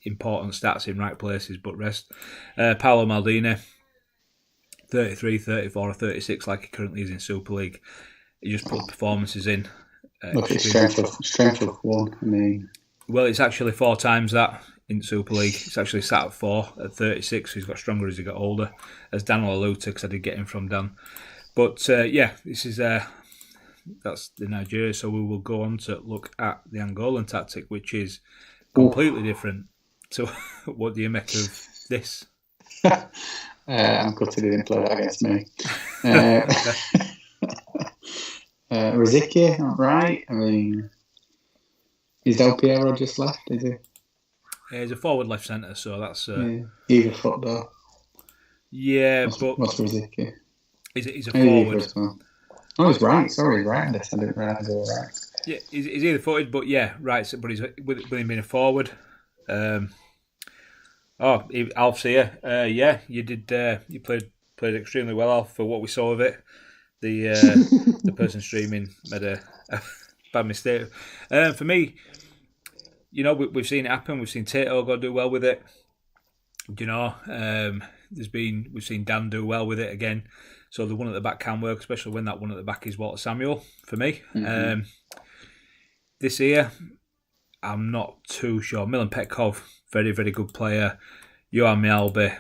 important stats in right places, but rest. Paolo Maldini, 33, 34 or 36 like he currently is in Super League. He just put performances in. Look at strength of one. I mean, well, it's actually 4 times that in Super League. It's actually sat at 4 at 36. He's got stronger as he got older, as Dan will allude to, because I did get him from Dan. But yeah, this is that's the Nigeria. So we will go on to look at the Angolan Tactic, which is completely different. So what do you make of this? I'm gutted he didn't play that against me. Riziki, right? I mean, is Del Piero just left, is he? Yeah, he's a forward left centre, so that's... Either foot, though. Yeah, What's Riziki? He's a forward. Oh, he's right. Sorry, he's right. I didn't realise he was right. Yeah, he's either footed, but yeah, right. But he's with him being a forward. Alf here. Yeah, you did. You played extremely well, Alf, for what we saw of it. The person streaming made a bad mistake. For me, we've seen it happen. We've seen Tato do well with it. We've seen Dan do well with it again. So the one at the back can work, especially when that one at the back is Walter Samuel for me. Mm-hmm. This year, I'm not too sure. Milan Petkov, very, very good player. Johan Mialbe,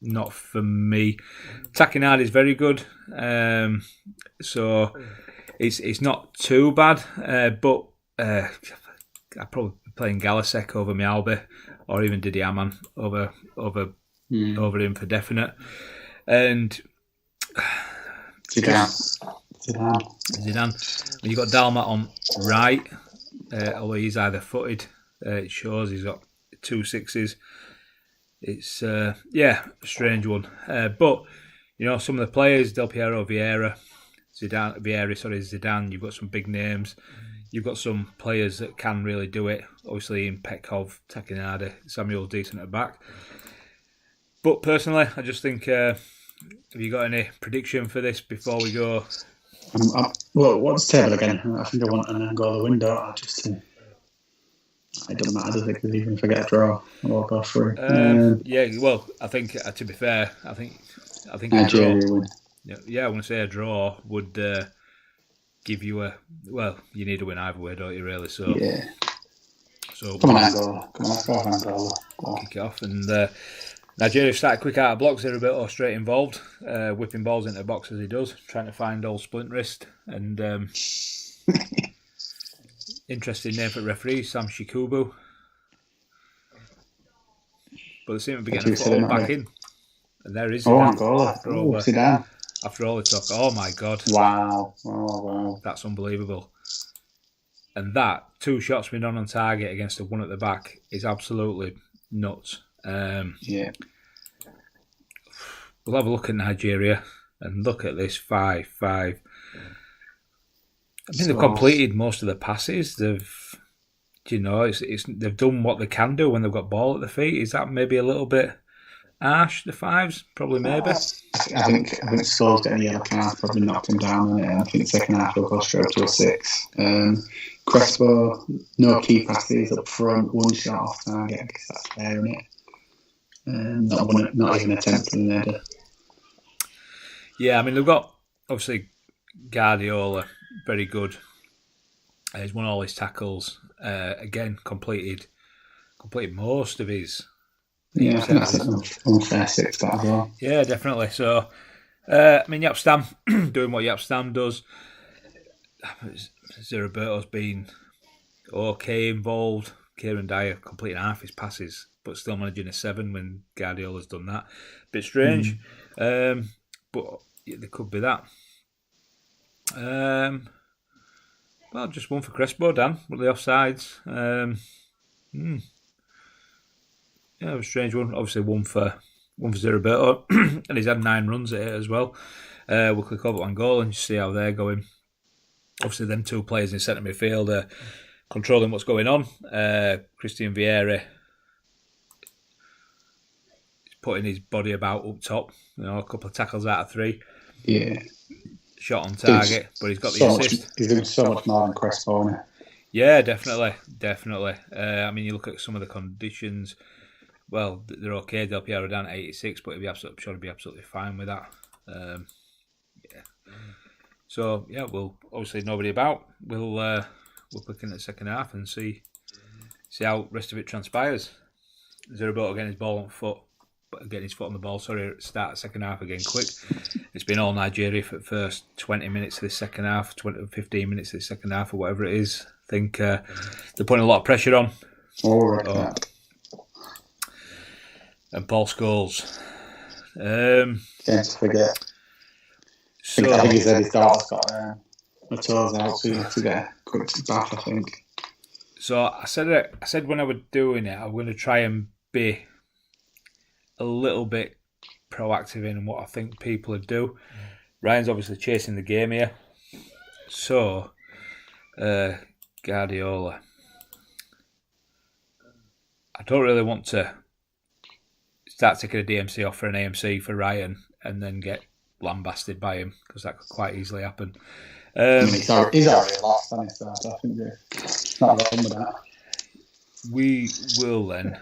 not for me. Takinard is very good. So it's not too bad. But I'd probably be playing Galasek over Mialbe, or even Didi Aman over over him for definite. And Zidane. When you've got Dalmat on right, although he's either footed, it shows he's got 2 6s. It's a strange one. But some of the players, Del Piero, Zidane. You've got some big names. You've got some players that can really do it. Obviously, in Petkov, Takinada, Samuel decent at back. But personally, I just think, have you got any prediction for this before we go? Well, what's the table again? I think I want an Angola window just to. It doesn't matter, does it? Because even if I get a draw, I'll go through. Well, I think to be fair, I think Nigeria win. Yeah, I want to say a draw would give you a. Well, you need to win either way, don't you? Really? So yeah. So come on, Angola. Come on, go Angola. Go kick it off, and Nigeria started quick out of blocks. They're a bit all straight involved, whipping balls into the box as he does, trying to find old splint wrist and. Interesting name for referee, Sam Shikubu. But they seem to be getting a football back in. And there is Angola. After all the talk. Oh my God. Wow. That's unbelievable. And that, 2 shots been on target against the one at the back is absolutely nuts. Yeah. We'll have a look at Nigeria and look at this 5-5. I think they've completed most of the passes. They've done what they can do when they've got ball at the feet. Is that maybe a little bit harsh? The 5s, probably maybe. I think Scholes getting a yellow card probably knocked him down, and I think the second half will go straight to a 6. Crespo, no key passes up front, 1 shot off target. I guess that's fair, isn't it? Not even attempting there. Yeah, I mean they've got obviously Guardiola. Very good. He's won all his tackles. Again, completed most of his. Yeah, I think that's an unfair 6 that as well. Yeah, definitely. So, Jaap Stam doing what Jaap Stam does. Zerberto's been okay involved. Kieran Dyer completing half his passes, but still managing a 7 when Guardiola's done that. Bit strange, but there could be that. Well, just one for Crespo, Dan, with the offsides. Yeah, it was a strange one. Obviously, one for Zerberto, and he's had 9 runs at it as well. We'll click over to Angola and see how they're going. Obviously, them 2 players in centre midfield are controlling what's going on. Christian Vieira is putting his body about up top. A couple of tackles out of 3. Yeah. Shot on target, but he's got the assist. He's doing so much more than Crespo, isn't he? Yeah, definitely. I mean, you look at some of the conditions. Well, they're okay. Del Piero down at 86, but he'll be absolutely fine with that. Yeah. So yeah, we'll obviously nobody about. We'll click in the second half and see how the rest of it transpires. Zerberto getting his ball on foot. Getting his foot on the ball, start the second half again quick. It's been all Nigeria for the first 20 minutes of the second half, 15 minutes of the second half, or whatever it is. I think they're putting a lot of pressure on. And Paul Scholes. Can't forget. I think he said his daughter's got her toes out, so you have to get a quick bath, I think. So I said when I was doing it, I'm going to try and be a little bit proactive in what I think people would do. Ryan's obviously chasing the game here. So, Guardiola. I don't really want to start taking a DMC off for an AMC for Ryan and then get lambasted by him, because that could quite easily happen. He's already lost, hasn't he? So I think it's not wrong with that. We will then.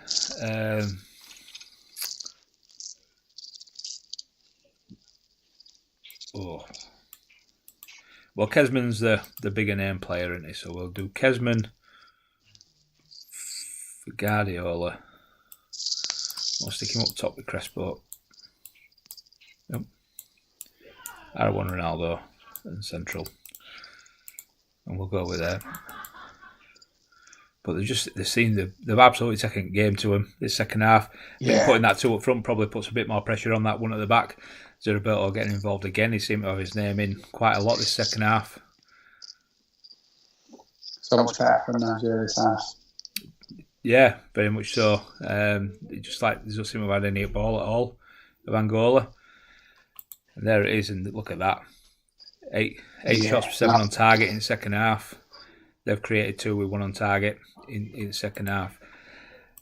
Well, Kesman's the bigger name player, isn't he? So we'll do Kesman for Guardiola. We'll stick him up top with Crespo. Yep. R1 Ronaldo and central. And we'll go with that. But they've absolutely taken game to him this second half. I think putting that 2 up front probably puts a bit more pressure on that one at the back. Zerberto getting involved again. He seemed to have his name in quite a lot this second half. So much better from Nigeria's half. Yeah, very much so. It just like they don't seem to have had any ball at all of Angola. And there it is, and look at that. 8 shots for 7 on target in the second half. They've created 2 with 1 on target in the second half.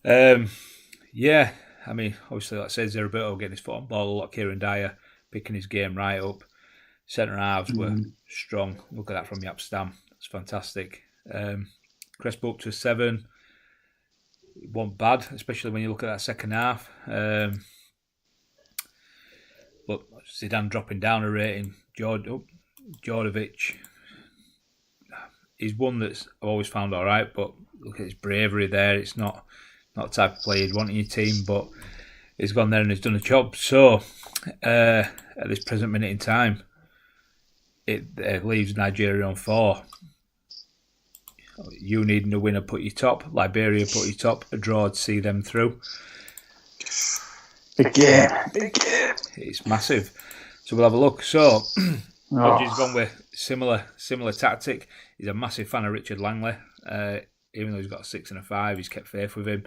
Yeah, I mean, obviously, like I said, Zerberto getting his foot on ball a lot. Kieran Dyer picking his game right up. Centre halves were strong. Look at that from Yap Stam. It's fantastic. Crespo up to 7. It wasn't bad, especially when you look at that second half. But Zidane dropping down a rating. Djordjevic. He's one that's I've always found all right, but look at his bravery there. It's not the type of player you'd want in your team, but he's gone there and he's done a job. So, at this present minute in time, it leaves Nigeria on 4. You needing a winner put you top. Liberia put you top. A draw to see them through. Big game. It's massive. So we'll have a look. So, Hodges gone with similar tactic. He's a massive fan of Richard Langley. Even though he's got a 6 and a 5, he's kept faith with him.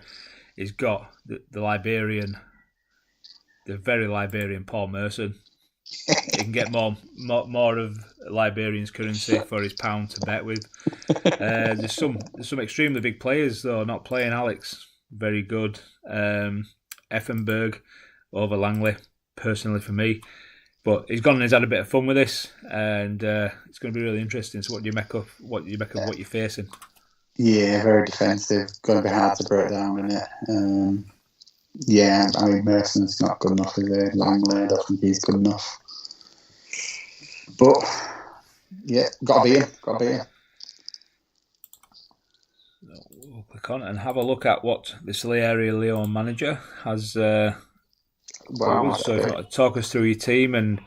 He's got the very Liberian Paul Merson. He can get more of Liberian's currency for his pound to bet with. There's some extremely big players though not playing. Alex, very good. Effenberg over Langley, personally for me. But he's gone and he's had a bit of fun with this, and it's going to be really interesting. So, what do you make of what you're facing? Yeah, very defensive. Going to be hard to break down, isn't it? Yeah, I mean Merson's not good enough, is he? Langley, I don't think he's good enough. But yeah, got to be him. We'll click on and have a look at what the Sierra Leone manager has. So if you want to talk us through your team and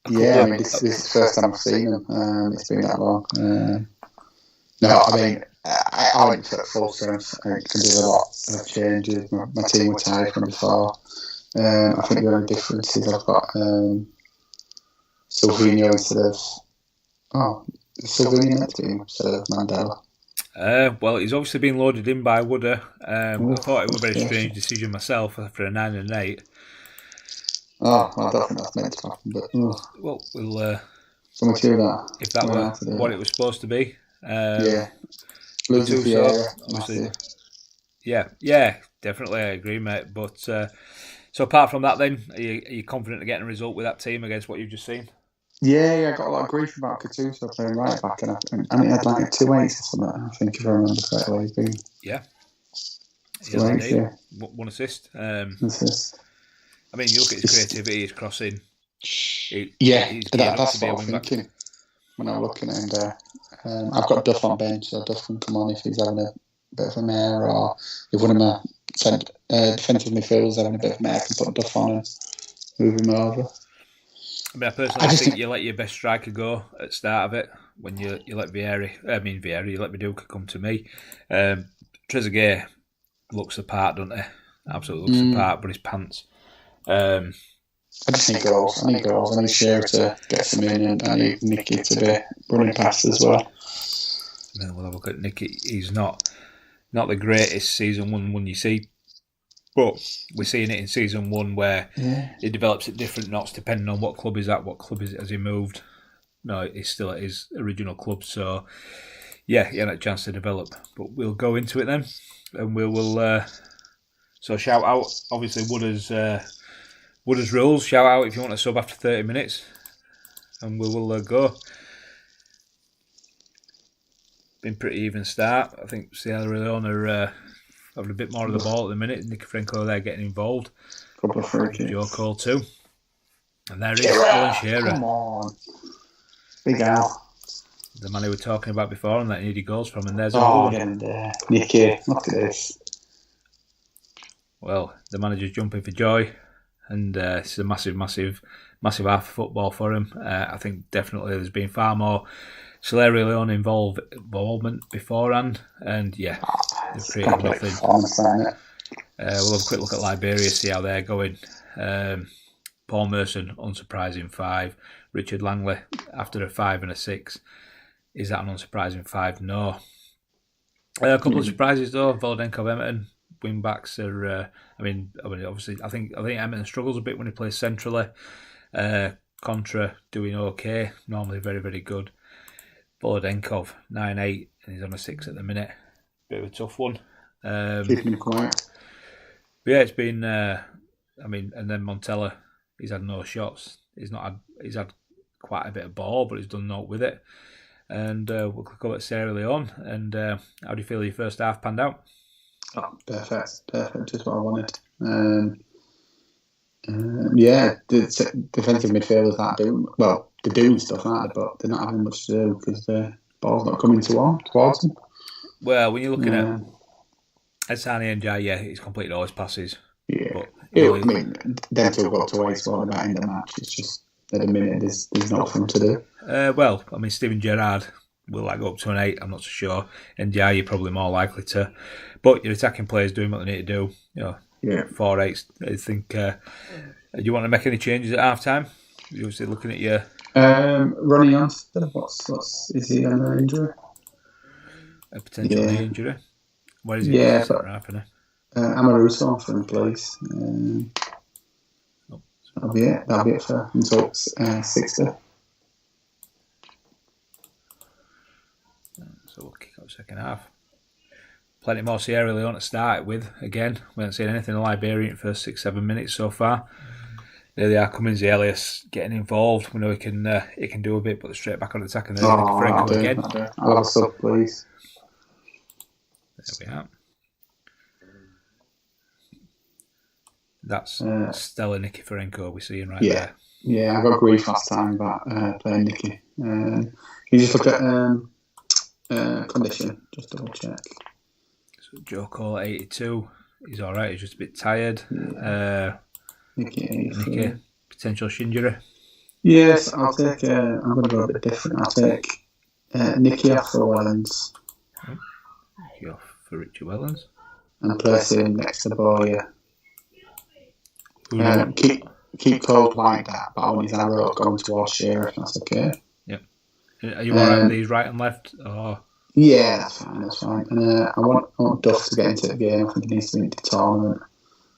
this is the first time I've seen them. It's been that long. No, I mean I went for full strength. I think it can do a lot of changes. My team were tired from before. I think the only difference is I've got Silvino instead of Mandela. Well, he's obviously been loaded in by Wooder. I thought it was a very strange decision myself after a 9 and 8. Oh, I don't think that's meant to happen, but well, we'll something to that. If that were what it was supposed to be. Losing obviously. Yeah, definitely, I agree, mate. But so apart from that, then, are you confident of getting a result with that team against what you've just seen? Yeah, I got a lot of grief about Gattuso playing right back, and he had like 2 8s or something. I think if I remember correctly, he's been. Yeah. 2 8s, 1 assist. Assist. I mean, you look at his creativity, his crossing. That's what I'm thinking when I'm looking at him. I've got Duff on bench, so Duff can come on if he's having a bit of a mare, or if one of my defensive midfielders having a bit of a mare, I can put Duff on and move him over. I mean, I personally think you let your best striker go at the start of it when you let you let Viduka come to me. Trezeguet looks the part, doesn't he? Absolutely looks the part, but his pants. I just need goals. I need Shearer to get some in, and I need Nicky to be running past as well. I mean, we'll have a look at Nicky. He's not the greatest season one you see, but we're seeing it in season 1 where he develops at different knots depending on what club he's at, what club has he moved. No, he's still at his original club, so yeah, he had a chance to develop. But we'll go into it then, and we'll so shout out, obviously, Wooder's rules. Shout out if you want to sub after 30 minutes, and we will go. Been pretty even start. I think Sierra Leone are having a bit more of the ball at the minute. Nicky Franco there getting involved. Couple of free kicks. Joe Cole too. And there he is, Alan Shearer. Come on. Big Al. The man who we were talking about before and that he needed goals from. And there's Nicky, look at this. Well, the manager's jumping for joy. And it's a massive half of football for him. I think definitely there's been far more Sierra Leone involvement beforehand, and yeah, they've created nothing. We'll have a quick look at Liberia, see how they're going. Paul Merson, unsurprising 5. Richard Langley, after a 5 and a 6. Is that an unsurprising 5? No. A couple of surprises though. Volodenko of Everton, wing backs are. Obviously, I think Everton struggles a bit when he plays centrally. Contra doing okay, normally very, very good. Volodenkov 9-8, and he's on a 6 at the minute. Bit of a tough one. Keeping him quiet. But yeah, it's been. And then Montella, he's had no shots. He's had quite a bit of ball, but he's done naught with it. And we'll click over at Sierra Leone. And how do you feel your first half panned out? Oh, perfect, just what I wanted. The defensive midfielders aren't doing well. They're doing stuff, aren't they? But they're not having much to do because the ball's not coming towards them. Well, when you're looking at Asani and Jai, yeah, he's completed all his passes. Yeah, but them two got to waste what about in the match. It's just at the minute there's nothing to do. Steven Gerrard will go up to an 8. I'm not so sure. And Jai, you're probably more likely to. But your attacking players doing what they need to do. 4-8. I think. Do you want to make any changes at half time? You're obviously looking at your. Ronnie Johnston, is he on an injury? A potential injury. Where is he? Yeah, Amaruso for him, please. That'll be it for until 60. So we'll kick off second half. Plenty more Sierra Leone to start with. Again, we haven't seen anything of Liberia in the first 6-7 minutes so far. There they are, Cummins, Elias getting involved. We know he can do a bit, but they're straight back on attack and then Franco again. I'll have a sub, please. There we are. That's Stella Nikiforenko we're seeing right there. Yeah, I got grief last time about playing Nicky. Can you just look at condition? Just double check. So Joe Cole 82. He's alright, he's just a bit tired. Nicky, potential injury. Yes, I'll take. I'm going to go a bit different. I'll take Nicky off for Wellens. Nicky off for Richie Wellens. And place him next to Boya. Keep Cole like that, but I want his arrow going towards Shearer, if that's okay. Yep. Are you alright with these right and left? Or? Yeah, that's fine. And I want Duff to get into the game. I think he needs to make the tournament.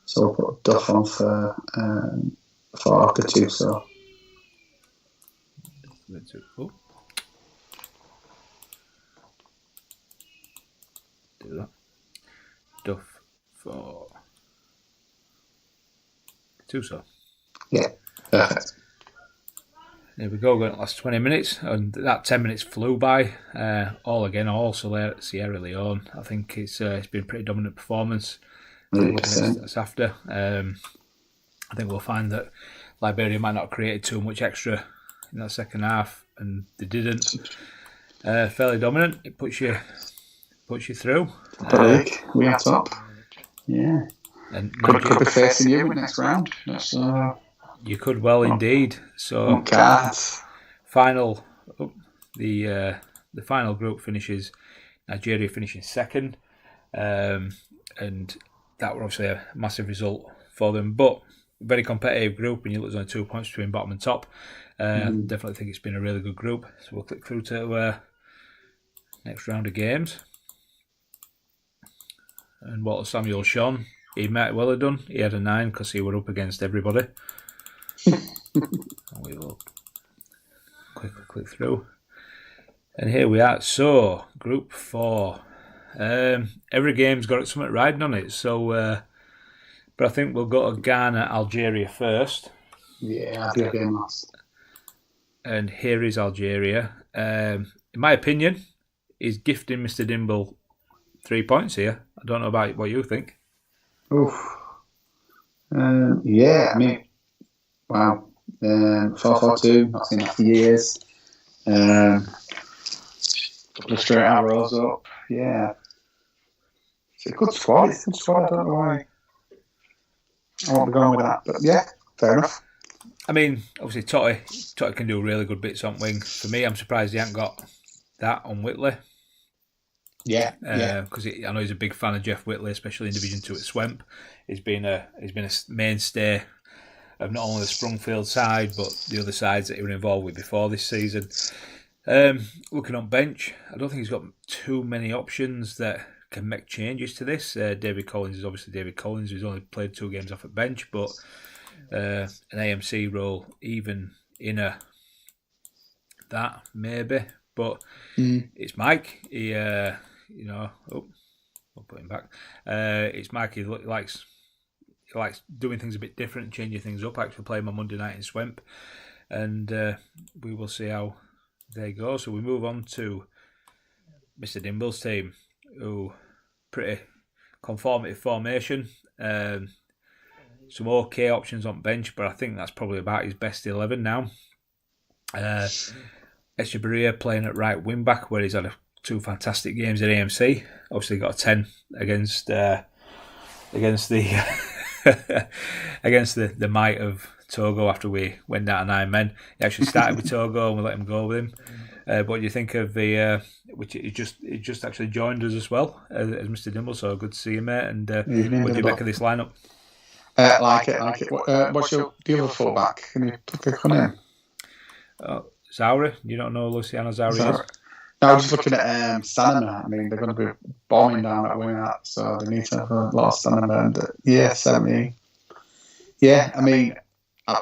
So we'll put Duff on for Gattuso. Cool. Do that. Duff for Gattuso. Yeah, perfect. There we go, going to the last 20 minutes, and that 10 minutes flew by. Also there at Sierra Leone. I think it's been a pretty dominant performance. That's after. I think we'll find that Liberia might not have created too much extra in that second half, and they didn't. Fairly dominant. It puts you through. We are top. Yeah. And could be facing you in the next round. You could well indeed. So final, the final group finishes. Nigeria finishing second, and that was obviously a massive result for them. But very competitive group, and you look, there's only 2 points between bottom and top. Definitely think it's been a really good group. So we'll click through to next round of games. And Walter Samuel Sean, he might well have done. He had a 9 because he were up against everybody. And we will quickly click through. And here we are. So, Group 4. Every game's got something riding on it. So, but I think we'll go to Ghana, Algeria first. Yeah, I'll be game last. And here is Algeria. In my opinion, he's gifting Mr. Dimble 3 points here. I don't know about what you think. Oof. Yeah, I mean, wow. 4-4-2, not seen that for years. Couple of straight arrows up. Yeah. It's a good squad. I don't know why I won't be going with that. But yeah, fair enough. I mean, obviously, Totti can do really good bits on wing. For me, I'm surprised he hasn't got that on Whitley. Yeah, Because I know he's a big fan of Jeff Whitley, especially in Division 2 at Swemp. He's been a mainstay of not only the Sprungfield side, but the other sides that he was involved with before this season. Looking on bench, I don't think he's got too many options that can make changes to this. David Collins is obviously David Collins, who's only played 2 games off at bench, but an AMC role, even in that maybe. But it's Mike. He, I'll put him back. It's Mike. He likes doing things a bit different, changing things up. Actually, playing on Monday night in Swemp, and we will see how they go. So we move on to Mr. Dimble's team, who pretty conformative formation. Some okay options on bench, but I think that's probably about his best 11 now. Echeverria playing at right wing back, where he's had 2 fantastic games at AMC. Obviously got a 10 against the against the might of Togo after we went down to 9 men. He actually started with Togo and we let him go with him. What do you think of the which he just actually joined us as well as Mr. Dimble? So good to see you, mate. And what do you make of this lineup? Like it. What's the other fullback? Can you click on him? Zauri? You don't know who Luciano Zauri is? No, I'm just looking at stamina. I mean, they're going to be bombing down that wing out, so they need to have a lot of stamina. And 70. Yeah, I mean, I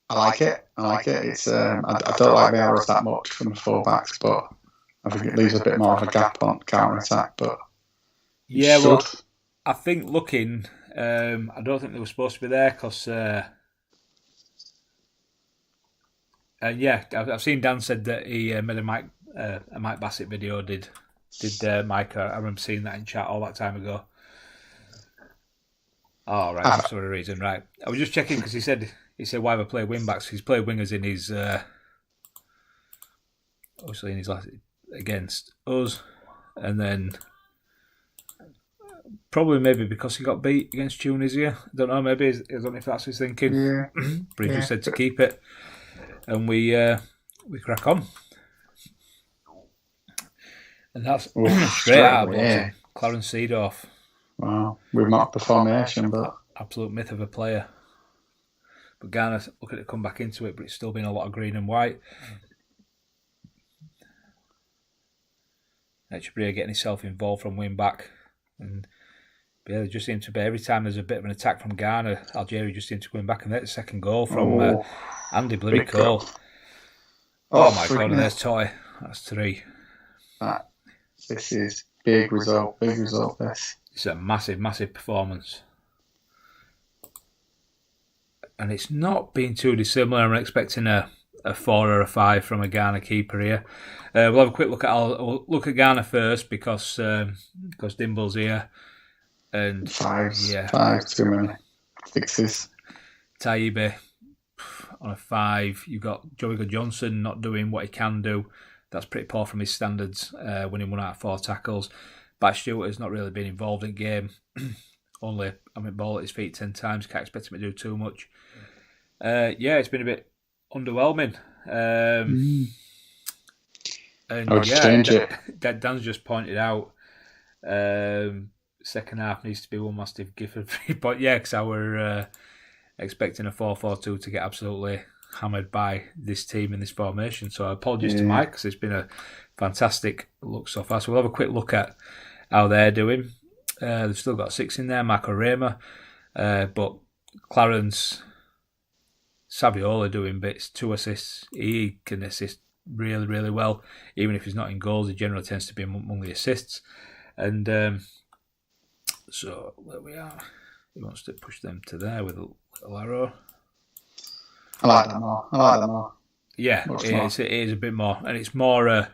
like it. It's I don't like the arrows that much from the fullbacks, but I think it leaves a bit more of a gap on counter attack. But yeah, well, I think looking, I don't think they were supposed to be there because. I've seen Dan said that he made a Mike Bassett video. Did Mike? I remember seeing that in chat all that time ago. Oh right, that's for a reason, right? I was just checking because he said why ever play wing backs? He's played wingers in his obviously in his last against us, and then probably maybe because he got beat against Tunisia. I don't know. Maybe I don't know if that's his thinking. Yeah. But he just said to keep it. And we crack on. And that's straight out of Clarence Seedorf. Wow, we marked the formation, but absolute myth of a player. But Ghana looking to come back into it, but it's still been a lot of green and white. Echeverria getting himself involved from wing back, and there just seems to be every time there's a bit of an attack from Ghana, Algeria just seems to come back and get the second goal from Andy Bloody Cole. Oh my God, and there's Toy. That's 3. This is big result. This. It's a massive performance. And it's not been too dissimilar. I'm expecting a 4 or a 5 from a Ghana keeper here. We'll have a quick look at Ghana first because Dimble's here. And 5 too many 6s. Taibe on a 5. You've got Joey Johnson not doing what he can do. That's pretty poor from his standards, winning 1 out of 4 tackles. Bat Stewart has not really been involved in game. Only ball at his feet 10 times. Can't expect him to do too much. It's been a bit underwhelming. And I would change it. Dan's just pointed out second half needs to be one massive Gifford 3 point. Yeah, because I were expecting a 4-4-2 to get absolutely hammered by this team in this formation. So apologies to Mike because it's been a fantastic look so far. So we'll have a quick look at how they're doing. They've still got 6 in there, Marco Rema, but Clarence Saviola doing bits, 2 assists. He can assist really, really well. Even if he's not in goals, he generally tends to be among the assists. And so there we are. He wants to push them to there with a little arrow. I like that more. Yeah, it is a bit more. And it's more a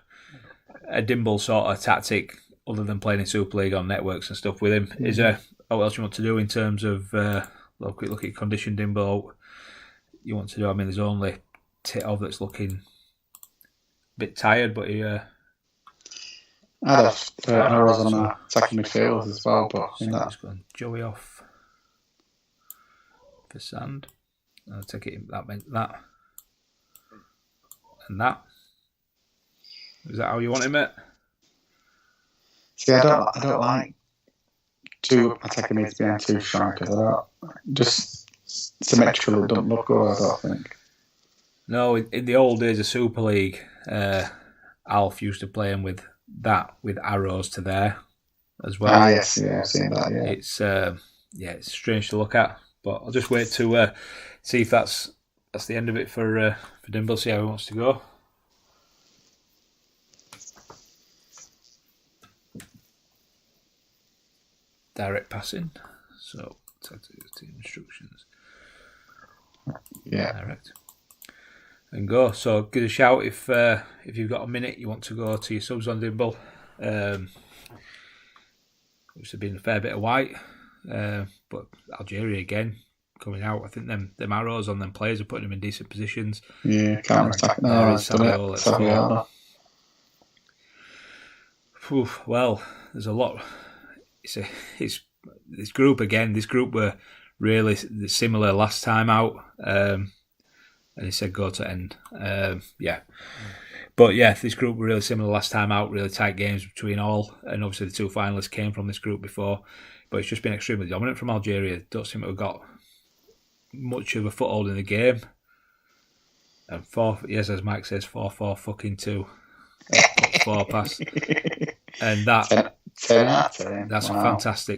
Dimble sort of tactic other than playing in Super League on networks and stuff with him. Mm-hmm. Is there what else you want to do in terms of quick look at condition Dimble? You want to do? I mean, there's only Titov that's looking a bit tired, but he. I had arrows on the attacking midfield as well, but just going Joey off for Sand. I'll take it. That meant that and that. Is that how you want him, mate? See, I don't like two attacking mids behind two strikers. I don't just symmetrically don't look good. I don't think. No, in the old days of Super League, Alf used to play him with arrows to there as well. Ah, yes, yeah, I've seen that. Yeah, It's strange to look at, but I'll just wait to see if that's the end of it for Dimble. See how he wants to go. Direct passing. So team instructions. Yeah. Direct. And go. So give us a shout if you've got a minute you want to go to your subs on Dimble. Which have been a fair bit of white. But Algeria again coming out. I think them arrows on them players are putting them in decent positions. Yeah, can't attack now. Saviola. Well, there's a lot. It's this group again. This group were really similar last time out, and he said go to end. But yeah, this group were really similar last time out. Really tight games between all, and obviously the two finalists came from this group before. But it's just been extremely dominant from Algeria. Don't seem to have got much of a foothold in the game. And as Mike says, 4-4 fucking 2. 4 pass, and that's a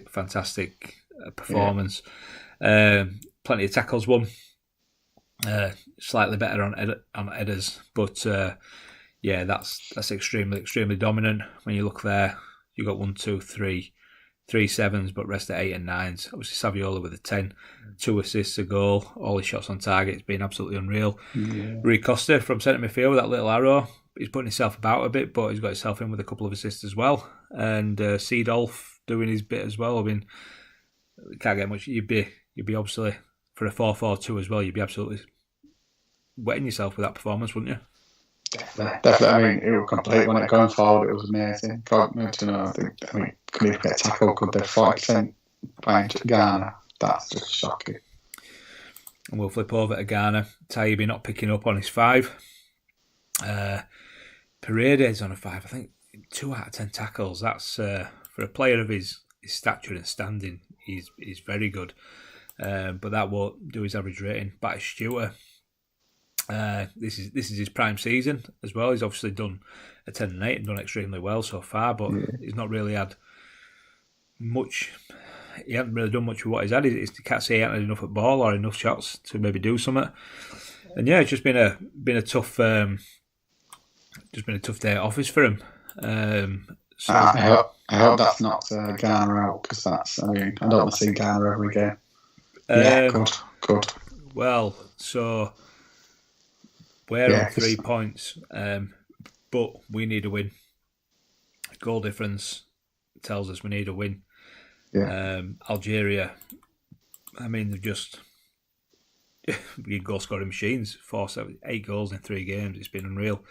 fantastic performance. Plenty of tackles won, slightly better on headers, but that's extremely dominant. When you look there, you got 1, 2, 3 sevens, but rest at 8 and 9s. Obviously Saviola with a 10, 2 assists, a goal, all his shots on target. It's been absolutely unreal. Rui Costa from centre midfield with that little arrow. He's putting himself about a bit, but he's got himself in with a couple of assists as well. And Seedolf doing his bit as well. I mean, can't get much. You'd be obviously for a 4-4-2 as well. You'd be absolutely wetting yourself with that performance, wouldn't you? Definitely. I mean, it was complete when it going forward. It was amazing. Could he get tackle? Could they 40% behind Ghana? That's just shocking. And we'll flip over to Ghana. Taibbi not picking up on his 5. Paredes on a 5. I think 2 out of 10 tackles. That's for a player of his stature and standing. He's very good. But that won't do his average rating. Batistuta. This is his prime season as well. He's obviously done a 10 and 8 and done extremely well so far, but he's not really had much. He hasn't really done much with what he's had. He can't say he hasn't had enough at ball or enough shots to maybe do something. And yeah, it's just been a tough, day at office for him. So I hope that's not Ghana out, because I don't want to see Ghana every game. Good. Well, so we're on 3 points, but we need a win. Goal difference tells us we need a win. Yeah. Algeria, I mean, they've just goal scoring machines. 8 goals in 3 games. It's been unreal.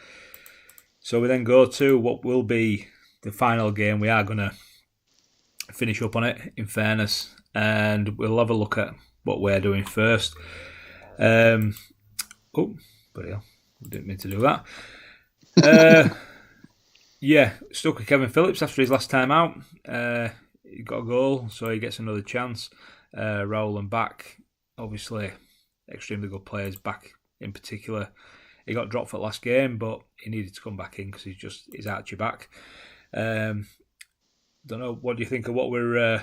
So we then go to what will be the final game. We are going to finish up on it, in fairness, and we'll have a look at what we're doing first. Bloody hell. Didn't mean to do that. Stuck with Kevin Phillips after his last time out. He got a goal, so he gets another chance. Raul and Back, obviously, extremely good players. Back in particular, he got dropped for the last game, but he needed to come back in because he's Archie back. Don't know. What do you think of what we're?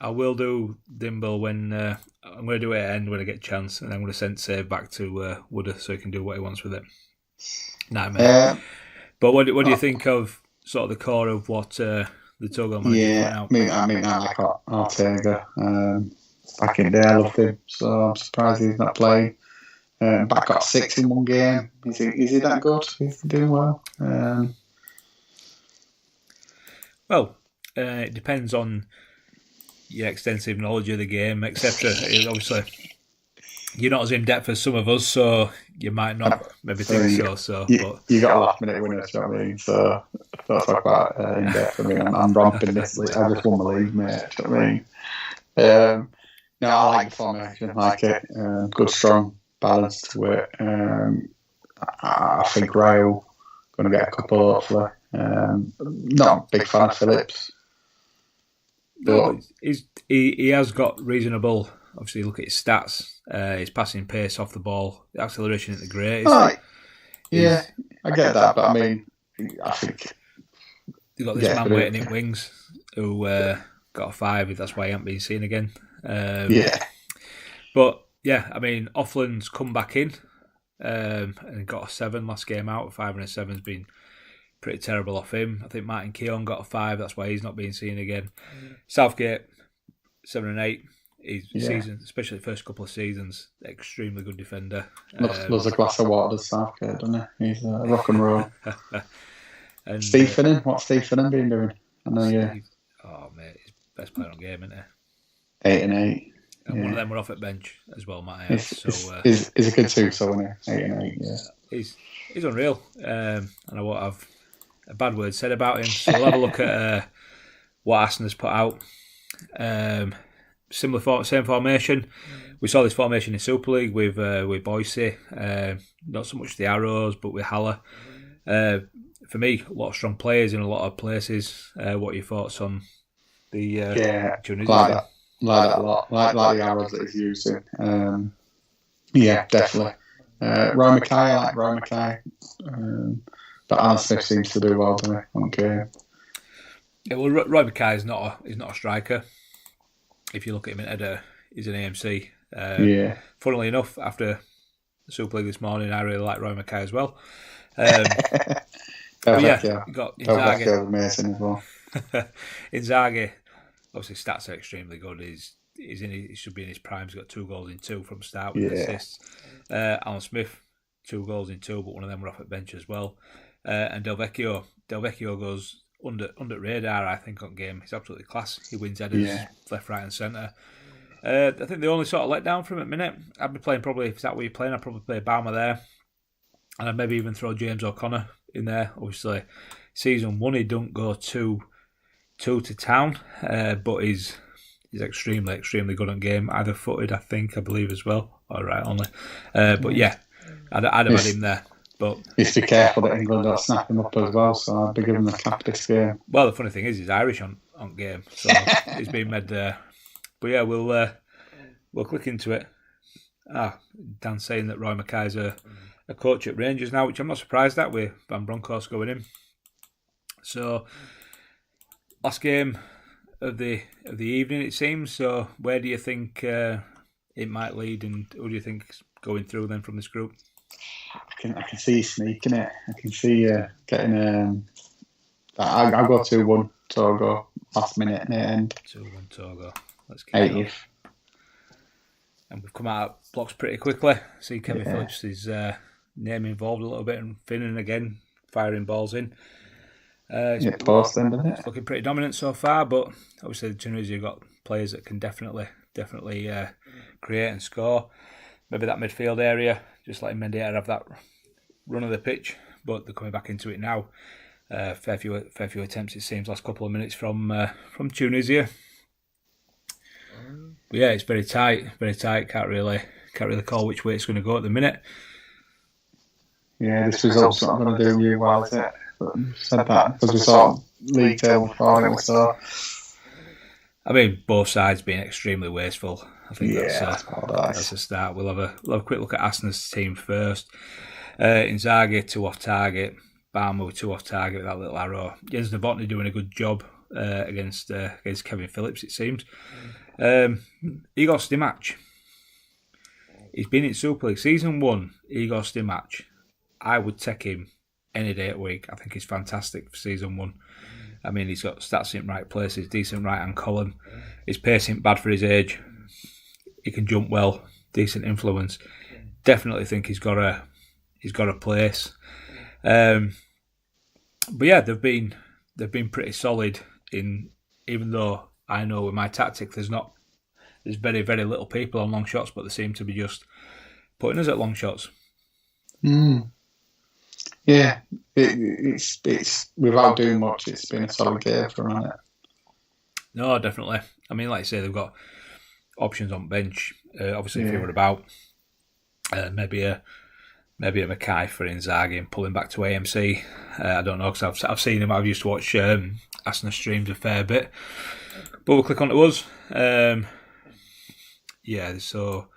I will do Dimble when I'm going to do it at end when I get a chance, and I'm going to send save back to Wooder so he can do what he wants with it. Nightmare. But what do you think of sort of the core of what the Togo manager went out? I mean, I like Ortega. Back in the day, I loved him, so I'm surprised he's not playing. Back got 6 in one game. Is he that good? Is he doing well? Well, it depends on your extensive knowledge of the game, etc. Obviously, you're not as in depth as some of us, so you might not maybe think so. But you got a last minute winner, do you know what I mean? So don't talk about in depth. I mean, I'm romping this. I just won the league, mate. Do you know what I mean? No, I like the formation. I like it. Good, strong, balanced to it. I think Rail going to get a couple, hopefully. Not a big fan of Phillips. But he has got reasonable. Obviously, look at his stats. His passing pace off the ball, the acceleration isn't the greatest. Yeah, I get that, but I mean, I think you've got this man waiting in wings who got a 5. That's why he hasn't been seen again. But yeah, I mean, Offland's come back in and got a 7 last game out. A 5 and a 7's been pretty terrible off him. I think Martin Keown got a 5. That's why he's not being seen again. Southgate 7 and 8. Season, especially the first couple of seasons, extremely good defender. Loves a glass of water, does Southgate, doesn't he? He's rock and roll. And Steve Finnan, what's Steve Finnan been doing? I know Oh mate, he's best player on game, isn't he? 8 and 8. And one of them were off at bench as well, Matt. He's a good too, so isn't he? 8 and 8, yeah. He's unreal, and I won't have a bad word said about him. So we'll have a look at what Aston has put out. Same formation. We saw this formation in Super League with Boise. Not so much the Arrows, but with Haller. For me, a lot of strong players in a lot of places. What are your thoughts on the Tunisia? Like that a lot. Like the Arrows that he's using. Yeah, definitely. Roy Mackay, I like Roy Mackay. But Alan Smith seems to do well, doesn't he? Okay. Yeah, well, Roy Mackay is not a striker. If you look at him in header, he's an AMC. Funnily enough, after the Super League this morning, I really like Roy Mackay as well. But yeah, you got Inzaghi. Amazing as well. Inzaghi, obviously, stats are extremely good. He should be in his prime. He's got 2 goals in 2 from start with assists. Alan Smith, 2 goals in 2, but one of them were off at bench as well. And Del Vecchio goes under radar, I think, on game. He's absolutely class. He wins headers left, right, and centre. I think the only sort of letdown for him at the minute, I'd be playing probably, if that where you're playing, I'd probably play Baumer there. And I'd maybe even throw James O'Connor in there. Obviously, season 1, he don't go too to town, but he's extremely, extremely good on game. Either footed, I believe as well. All right, only. But yeah, I'd have had him there. But you have to be careful that England don't snap him up as well, so I'd be giving him a cap this game. Well, the funny thing is, he's Irish on game, so he's been made there. But yeah, we'll click into it. Dan's saying that Roy Mackay's a coach at Rangers now, which I'm not surprised at, with Van Bronckhorst going in. So, last game of the evening, it seems. So, where do you think it might lead, and who do you think's going through then from this group? I can see you sneaking it. I can see getting. I'll go 2-1 Togo last minute and end. 2-1 Togo. Let's keep 80th. And we've come out of blocks pretty quickly. See Kevin Phillips' name involved a little bit, and Finnan again firing balls in. Post then, doesn't it? It's looking pretty dominant so far, but obviously Tunisia have got players that can definitely create and score. Maybe that midfield area, just letting Mendieta have that run of the pitch, but they're coming back into it now. Fair few attempts, it seems, last couple of minutes from Tunisia. But yeah, it's very tight. Can't really call which way it's going to go at the minute. Yeah, this result's not going to do you well, is it? But said that because we saw league table before, didn't we? So, I mean, both sides being extremely wasteful. I think that's a start. We'll have a quick look at Aston's team first. Inzaghi 2 off target, Barmer 2 off target with that little arrow. Jens Novotny doing a good job against Kevin Phillips, it seems. Igor Stimac. He's been in Super League season 1. Igor Stimac. I would take him any day of the week. I think he's fantastic for season 1. I mean, he's got stats in right places, decent right hand column. His pace ain't bad for his age. He can jump well, decent influence. Definitely think he's got a place. But yeah, they've been pretty solid in. Even though I know with my tactic, there's very, very little people on long shots, but they seem to be just putting us at long shots. Yeah, it's without doing much, it's been a solid game for them, hasn't it? No, definitely. I mean, like I say, they've got options on bench. Obviously, if you were about maybe a maybe a Mackay for Inzaghi and pulling back to AMC. I don't know, because I've seen him. I've used to watch Arsenal streams a fair bit. But we'll click on to us. So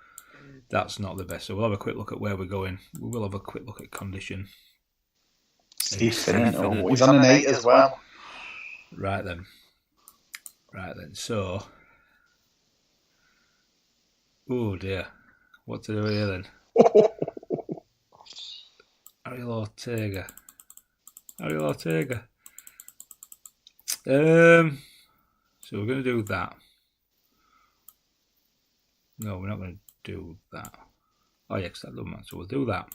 that's not the best. So we'll have a quick look at where we're going. We will have a quick look at condition. He's on an 8 as well. Right then. So, oh dear, what to do here then? Ariel Ortega. So we're going to do that. No, we're not going to do that. Oh yeah, because that doesn't matter. So we'll do that.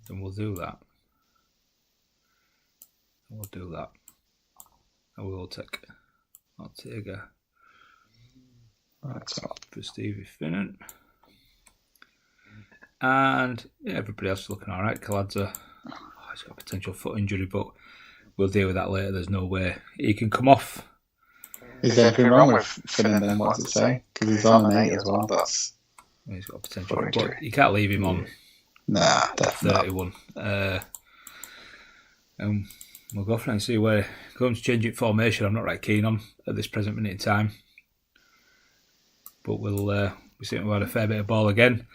Then we'll do that. And we'll do that. And we'll take Ortega. That's up for Stevie Finnan. And yeah, everybody else is looking all right. Kaladza, he's got a potential foot injury, but we'll deal with that later. There's no way he can come off. Is there anything wrong with Finnan then? What does it say? Because he's on an 8 as well. He's got a potential, but you can't leave him on. Nah, definitely 31. And we'll go for it and see where it comes. Changing formation, I'm not right keen on at this present minute in time. But we seem to have had a fair bit of ball again.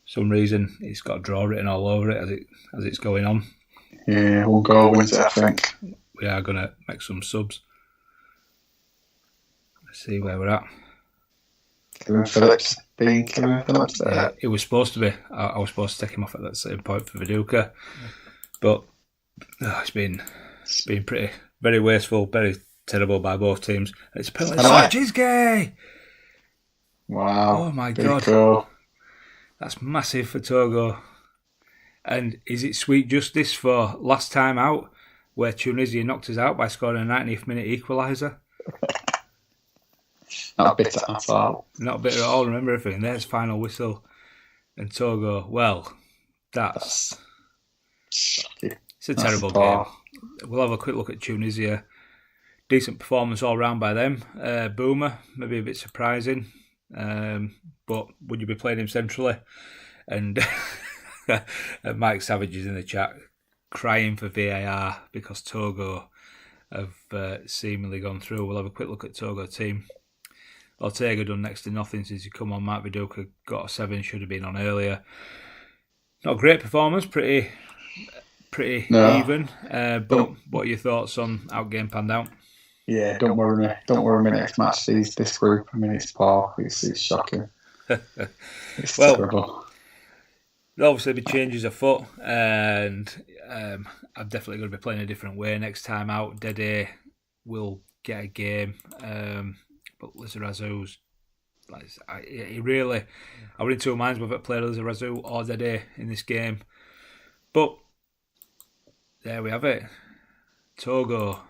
For some reason, it's got a draw written all over it as it's going on. Yeah, we'll go wins it, I think. We are going to make some subs. Let's see where we're at. Kevin Phillips being Kevin Phillips there. Yeah, it was supposed to be. I was supposed to take him off at that same point for Viduka. But it's been pretty, very wasteful, very terrible by both teams. It's a penalty. Jizgay! Wow. Oh my God. Cool. That's massive for Togo. And is it sweet justice for last time out, where Tunisia knocked us out by scoring a 90th minute equaliser? Not bitter at all. Not bitter at all. Remember everything. There's final whistle. And Togo, well, that's it's a terrible game. We'll have a quick look at Tunisia. Decent performance all round by them. Boomer, maybe a bit surprising. But would you be playing him centrally? And Mike Savage is in the chat crying for VAR because Togo have seemingly gone through. We'll have a quick look at Togo team. Ortega done next to nothing since he come on. Mark Viduka got a 7, should have been on earlier. Not a great performance, pretty even. But what are your thoughts on how game panned out? Yeah, don't worry me next match. This group, I mean, it's poor. It's shocking. It's terrible. There'll obviously be changes afoot, and I'm definitely going to be playing a different way next time out. Dede will get a game, but Lizarazu's I was in two minds whether to play Lizarazu or Dede in this game. But there we have it. Togo.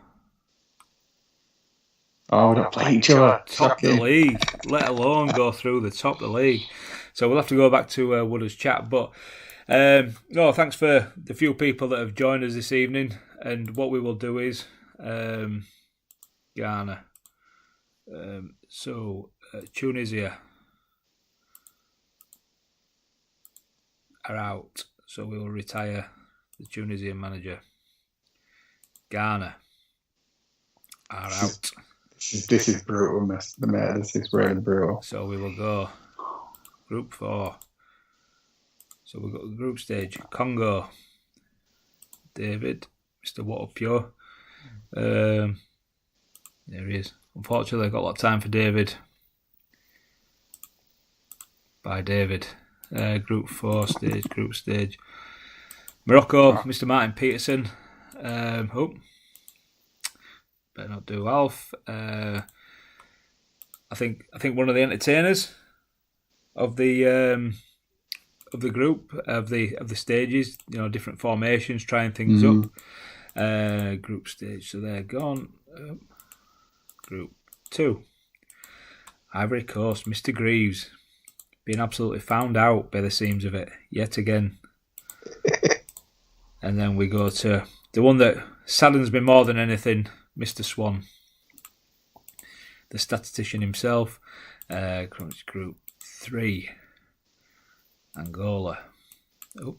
Oh, we don't play each other. Top the league, let alone go through the top of the league. So we'll have to go back to Wooders chat. But thanks for the few people that have joined us this evening. And what we will do is Ghana. Tunisia are out. So we will retire the Tunisian manager. Ghana are out. This is brutal, mate. This is really brutal. So we will go Group 4. So we've got the group stage. Congo. David. Mr. What Up Pure. There he is. Unfortunately, I've got a lot of time for David. By David. Group 4 stage. Group stage. Morocco. Mr. Martin Peterson. Better not do Alf. I think one of the entertainers of the group of the stages, different formations, trying things up. Group stage, so they're gone. Group 2, Ivory Coast, Mr. Greaves, being absolutely found out by the seams of it yet again. And then we go to the one that saddens me more than anything. Mr. Swan, the statistician himself. Group 3, Angola. Oh.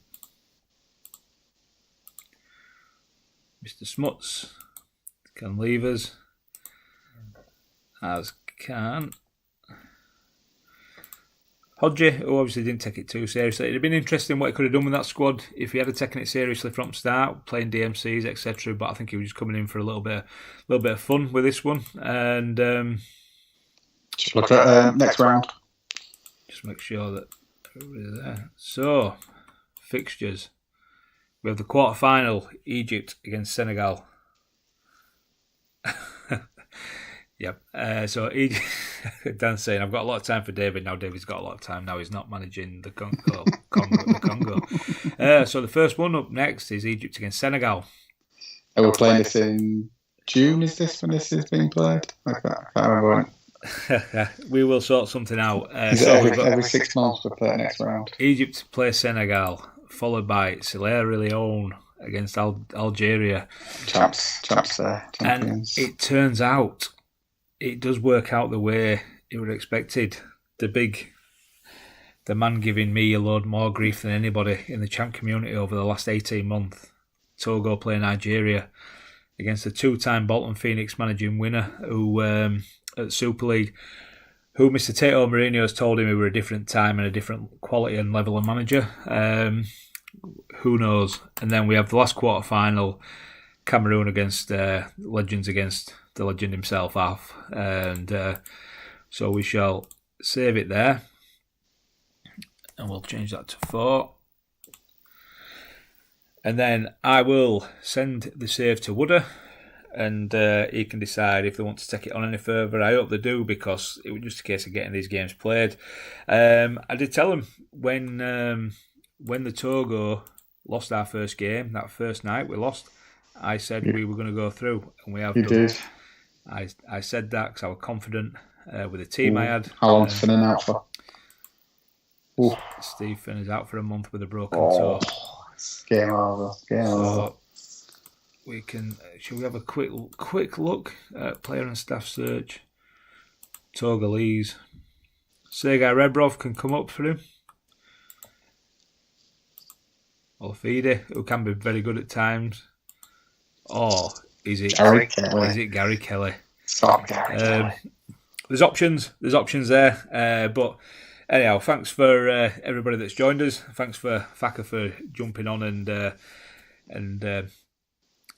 Mr. Smuts can leave us, as can Hodgie, who obviously didn't take it too seriously. It'd have been interesting what he could have done with that squad if he had taken it seriously from start, playing DMCs, etc. But I think he was just coming in for a little bit of fun with this one. And just look at next round. Just make sure that everybody's there. So, fixtures. We have the quarter-final, Egypt against Senegal. Yep. So Dan's saying, I've got a lot of time for David now. David's got a lot of time now. He's not managing the Congo. So the first one up next is Egypt against Senegal. Are we playing this in June? Is this when this is being played? I can't remember when. We will sort something out. Every 6 months we play next round. Egypt play Senegal, followed by Sierra Leone against Algeria. Champs and it turns out it does work out the way it would have expected. The man giving me a load more grief than anybody in the champ community over the last 18 months. Togo play Nigeria against the 2-time Bolton Phoenix managing winner who at Super League, who Mr. Teo Mourinho has told him he were a different time and a different quality and level of manager. Who knows? And then we have the last quarter final, Cameroon against Legends against the legend himself, Alf. And so we shall save it there. And we'll change that to 4. And then I will send the save to Wooder, and he can decide if they want to take it on any further. I hope they do, because it was just a case of getting these games played. I did tell him when the Togo lost our first game, that first night we lost, I said we were going to go through, and we have done. Did. I said that because I was confident with the team I had. How long's Finn out for? Steve Finn is out for a month with a broken toe. Game over. We can. Shall we have a quick look at player and staff search? Togolese. Sergei Rebrov can come up for him. Olafide, who can be very good at times. Or is it Gary Kelly? Stop Gary Kelly. There's options there. But anyhow, thanks for everybody that's joined us. Thanks for Faka for jumping on and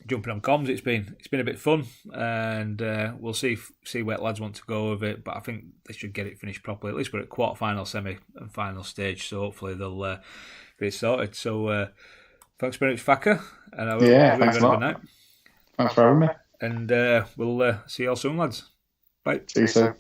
jumping on comms. It's been a bit fun, and we'll see where lads want to go with it. But I think they should get it finished properly. At least we're at quarter-final, semi, and final stage. So hopefully they'll get it sorted. So thanks very much, Faka, and I hope thanks have a good night. Thanks for having me. And we'll see you all soon, lads. Bye. See you soon.